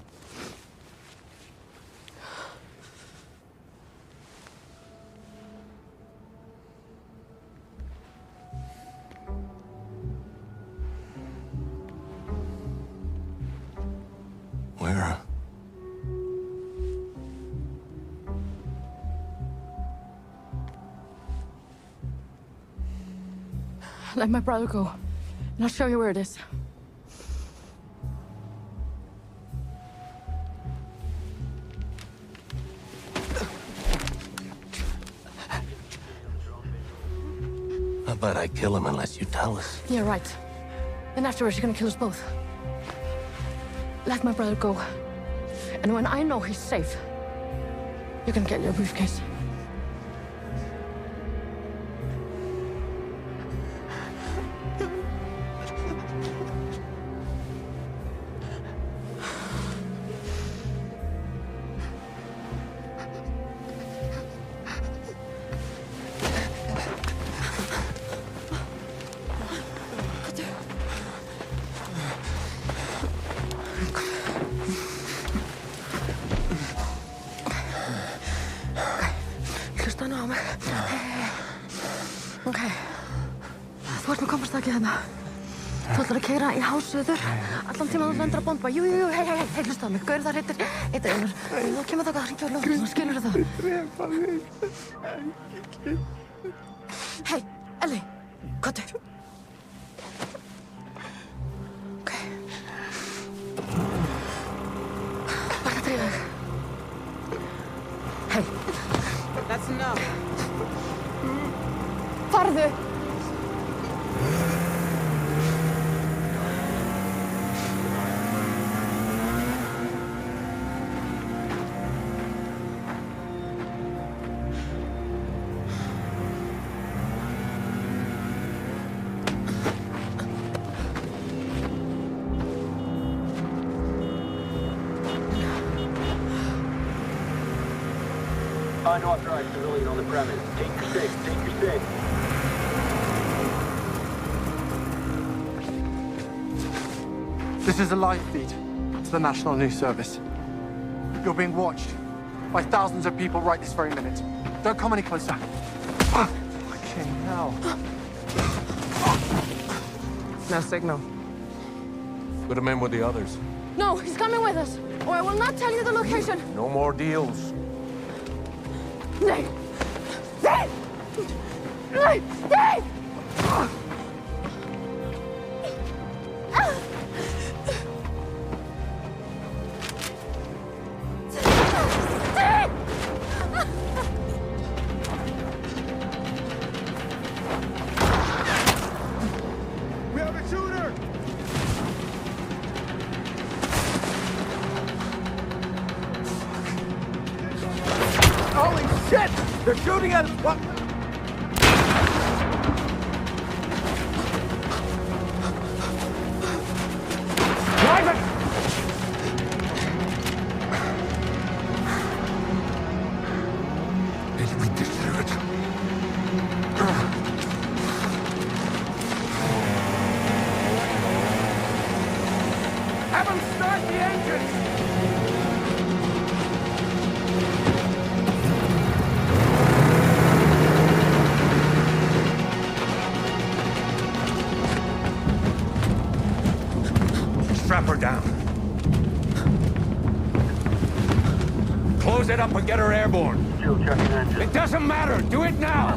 Where?
Let my brother go, and I'll show you where it is.
How about I kill him unless you tell us?
Yeah, right. Then afterwards, you're gonna kill us both. Let my brother go. And when I know he's safe, you can get your briefcase. Okay. Þú ert með kompasstakið hérna. Þú ætlar að keyra í hássuður. Allan tíma þú lendur að bomba. Jú, hei, hlusta á mig. Gaur þar heitir Einar. Þú kemur þangað að hringja á lögregluna, skilurðu það?
Drepa mig.
Hei, Ellie, komdu. Ok. Bara að drífa þig. Hei.
That's enough.
Farðu!
Unauthorized civilian on the premise. Take your six, take your six.
This is a live feed to the National News Service. You're being watched by thousands of people right this very minute. Don't come any closer. Fucking hell.
No signal.
Put him in with the others.
No, he's coming with us, or I will not tell you the location.
No more deals.
Nee! Nee! Nee! Nee!
We have a shooter! Holy shit! They're shooting at us! What? Drive it!
Helvítis þrjóð.
Have them start the engines!
Close it up and get her airborne.
Still checking engine.
It doesn't matter. Do it now.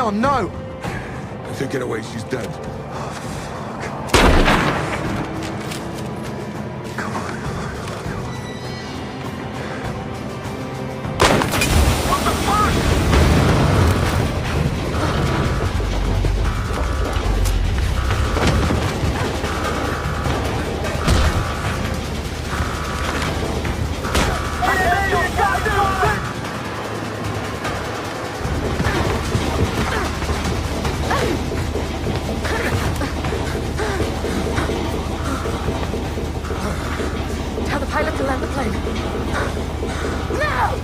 Oh, no!
Take it away, she's dead.
Tell the pilot to land the plane. Now!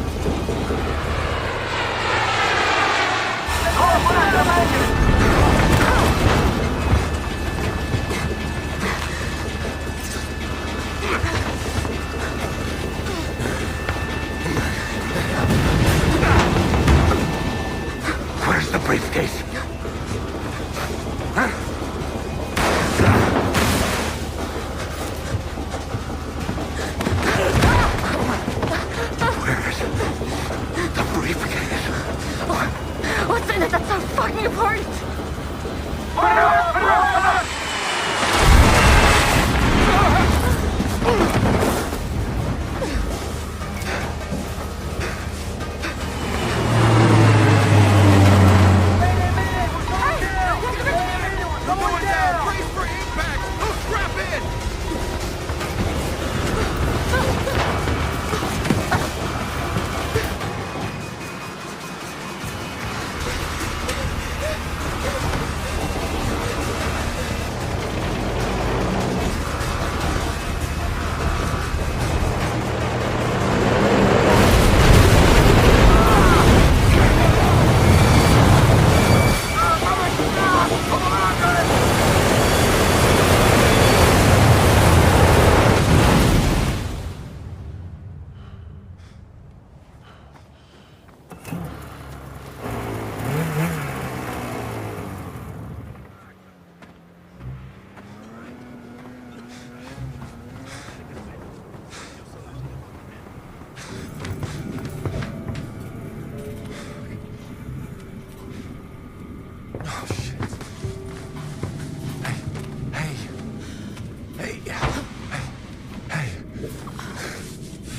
Where's the briefcase? Huh? Where is the briefcase?
What's in it that's so fucking important?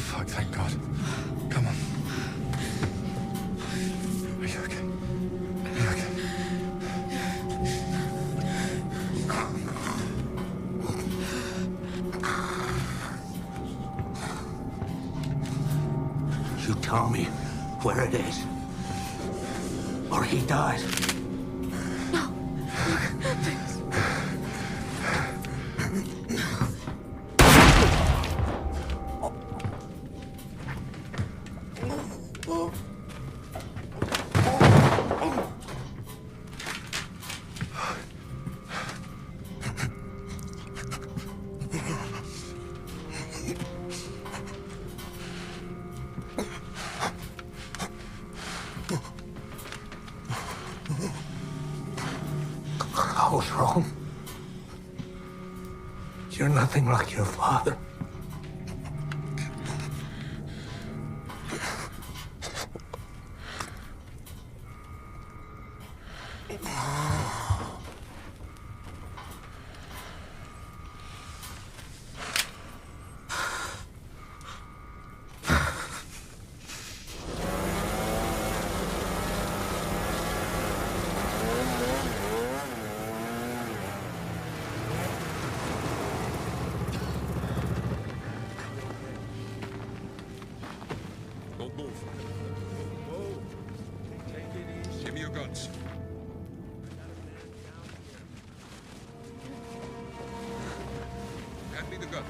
Fuck, thank God. Come on. Are you okay? Are you okay?
You tell me where it is, or he dies. I was wrong. You're nothing like your father.
Move. Give me your guns. Hand me the guns.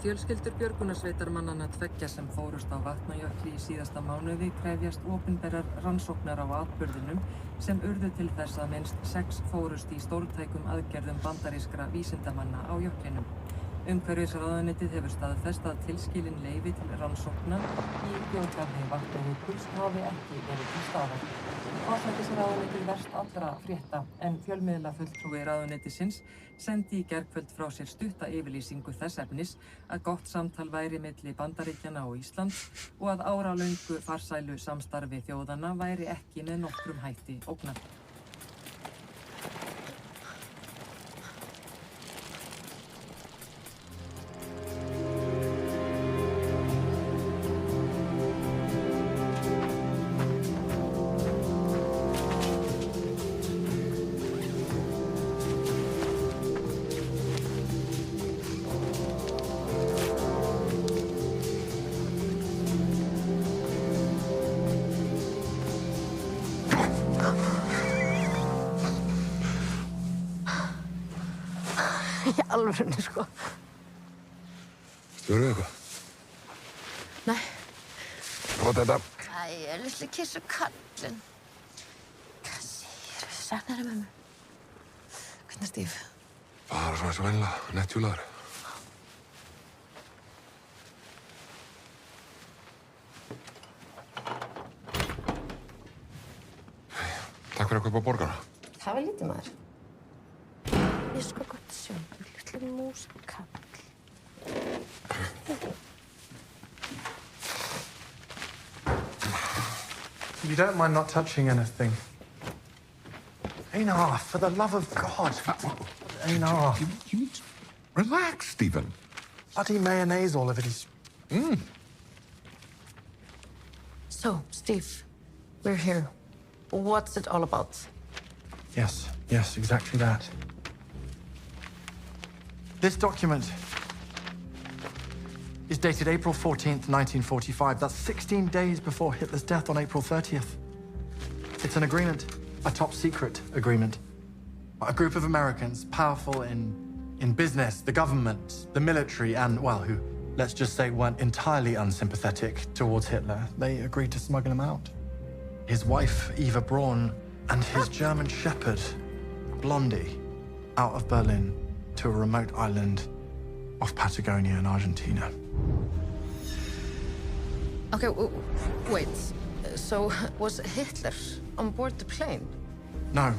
Fjölskyldur björgunarsveitarmannanna tveggja sem fórust á Vatnajökli í síðasta mánuði krefjast opinberrar rannsóknar á atburðinum sem urðu til þess að minnst 6 fórust í stórtækum aðgerðum bandarískra vísindamanna á jöklinum. Umhverfisráðuneytið hefur staðfest að tilskilin leyfi til rannsóknar í þjóðgarði Vatnajökuls hafi ekki verið til staðar. Forsætisráðuneytið verst allra frétta en fjölmiðlafulltrúi ráðuneytisins sendi í gærkvöld frá sér stutta yfirlýsingu þess efnis að gott samtal væri milli Bandaríkjanna og Íslands og að áralöngu farsælu samstarfi þjóðanna væri ekki með nokkrum hætti ógnað.
Í alvörunni, sko.
Stjórðu eitthvað?
Nei.
Hvað þetta?
Æ, litli kissu kallinn. Hvað segirðu? Saknar þér mömmu? Hvernig er Steve?
Bara svona svo vennilega, nettjúlaður. Takk fyrir að kaupa borgara.
Það var lítið maður. Ég sko gott sjá, litli múskall.
You don't mind not touching anything. Einar, for the love of God. Einar.
You need to relax, Stephen.
Bloody mayonnaise all over these.
So, Steve, we're here. What's it all about?
Yes, exactly that. This document is dated April 14th, 1945. That's 16 days before Hitler's death on April 30th. It's an agreement, a top secret agreement. A group of Americans, powerful in business, the government, the military, and, well, who, let's just say, weren't entirely unsympathetic towards Hitler. They agreed to smuggle him out. His wife, Eva Braun, and his German shepherd, Blondie, out of Berlin to a remote island off Patagonia in Argentina.
Okay, wait. So, was Hitler on board the plane?
No.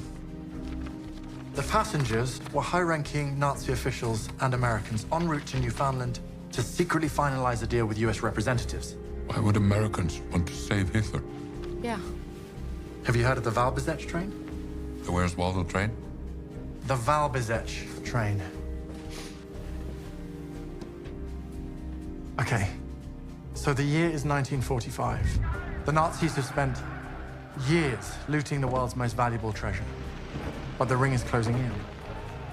The passengers were high-ranking Nazi officials and Americans en route to Newfoundland to secretly finalize a deal with US representatives.
Why would Americans want to save Hitler?
Yeah.
Have you heard of the Walbezech train?
The Where's Waldo train?
The Walbezech train. Okay, so the year is 1945. The Nazis have spent years looting the world's most valuable treasure. But the ring is closing in.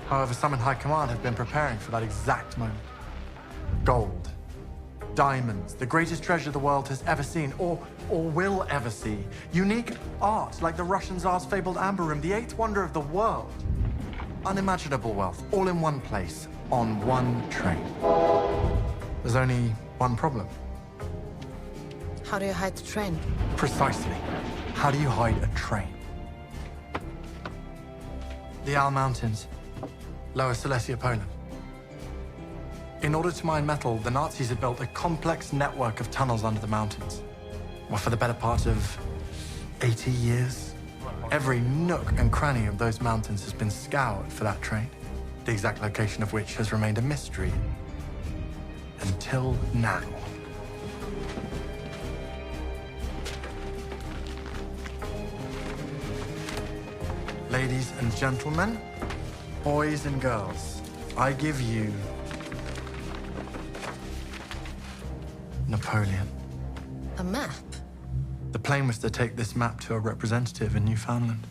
However, some in high command have been preparing for that exact moment. Gold, diamonds, the greatest treasure the world has ever seen, or will ever see. Unique art, like the Russian Tsar's fabled Amber Room, the eighth wonder of the world. Unimaginable wealth, all in one place, on one train. There's only one problem.
How do you hide the train?
Precisely. How do you hide a train? The Al Mountains, Lower Silesia, Poland. In order to mine metal, the Nazis had built a complex network of tunnels under the mountains. well, for the better part of 80 years. Every nook and cranny of those mountains has been scoured for that train, the exact location of which has remained a mystery until now. Ladies and gentlemen, boys and girls, I give you Napoleon.
A map?
The plane was to take this map to a representative in Newfoundland.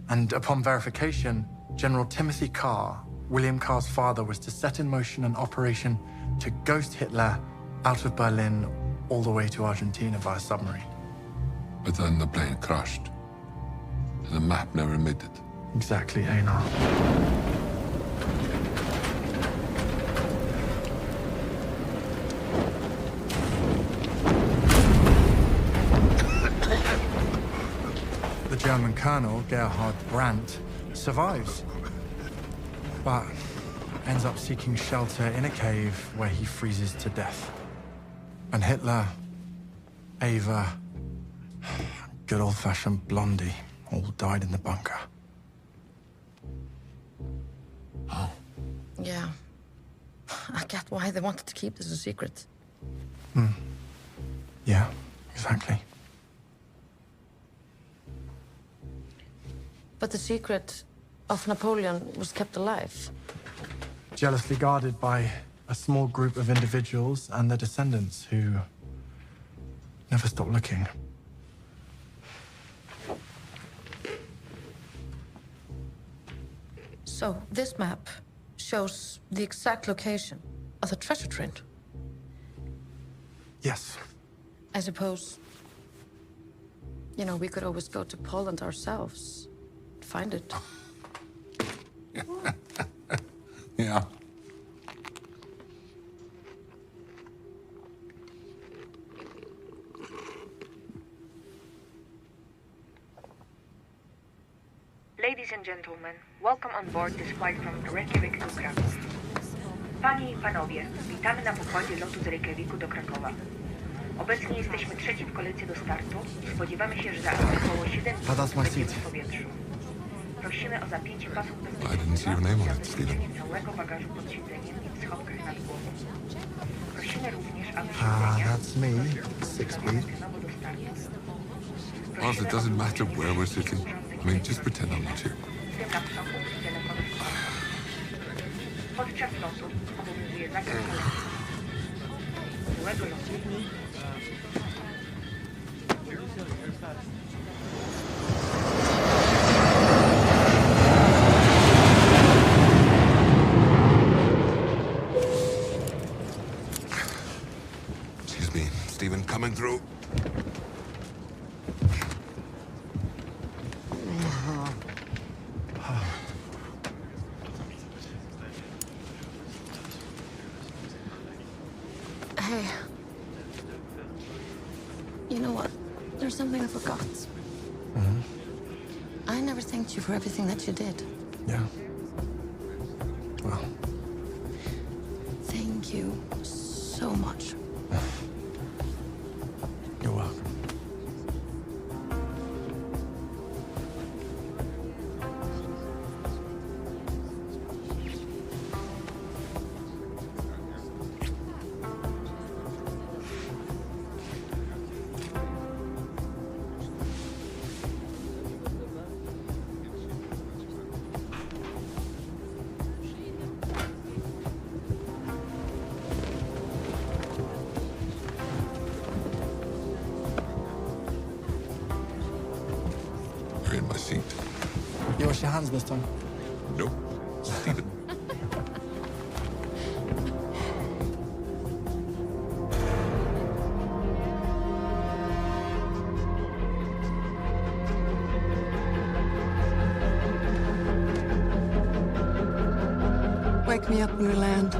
And upon verification, General Timothy Carr, William Carr's father, was to set in motion an operation to ghost Hitler out of Berlin all the way to Argentina via submarine.
But then the plane crashed. And the map never made it.
Exactly, Einar. The German colonel, Gerhard Brandt, survives, but ends up seeking shelter in a cave where he freezes to death. And Hitler, Ava, good old-fashioned Blondie, all died in the bunker.
Oh.
Yeah. I get why they wanted to keep this a secret.
Yeah, exactly.
But the secret of Napoleon was kept alive.
Jealously guarded by a small group of individuals and their descendants who never stopped looking.
So this map shows the exact location of the treasure train.
Yes.
I suppose, we could always go to Poland ourselves, find it.
Yeah.
Ladies and gentlemen, welcome on board this flight from Reykjavik to Kraków. Panie i panowie, witamy na pokładzie lotu z Reykjaviku do Krakowa. Obecnie jesteśmy trzeci w kolejce do startu i spodziewamy się, że za około 7 minut będziemy w powietrzu. Prosimy o zapięcie pasów bezpieczeństwa i zabezpieczenie całego bagażu pod siedzeniem i w schowkach nad głową. Prosimy również, aby siedzenia
That's me, 6 feet.
terenowo do startu.
Also, it doesn't matter where we're sitting. I mean, just pretend I'm not here.
W tym laptopu i telefonów komórkowych. Podczas lotu obowiązuje zakaz telefonu. Miłego lotu.
Excuse me, Stephen, coming through.
Hey. You know what? There's something I forgot. I never thanked you for everything that you did.
Yeah. Well.
Thank you so much.
You're welcome.
You're in my seat.
You wash your hands this time?
Nope. Stephen.
Wake me up when we land.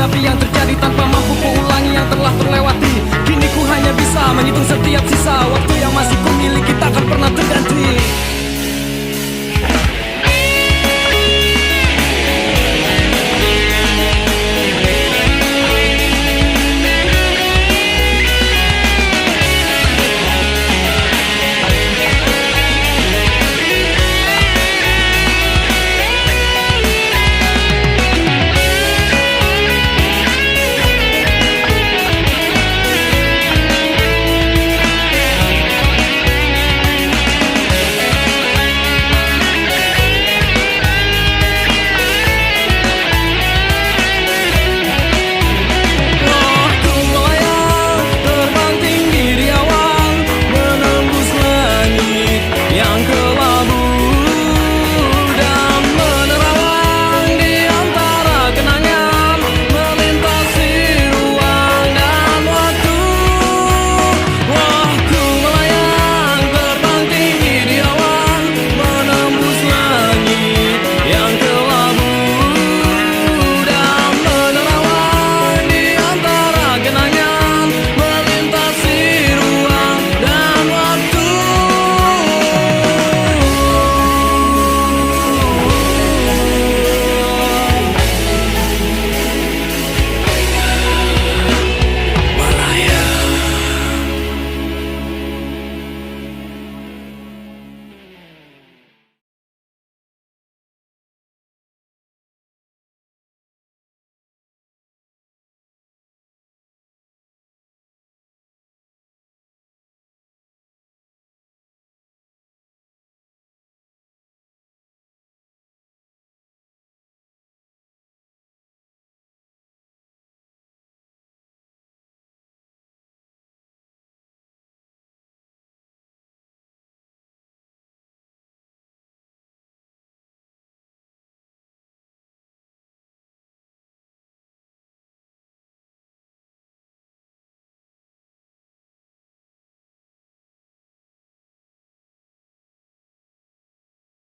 Tapi yang terjadi tanpa mampu ku ulangi yang telah terlewati. Kini ku hanya bisa menghitung setiap sisa waktu yang masih ku miliki, takkan pernah terganti.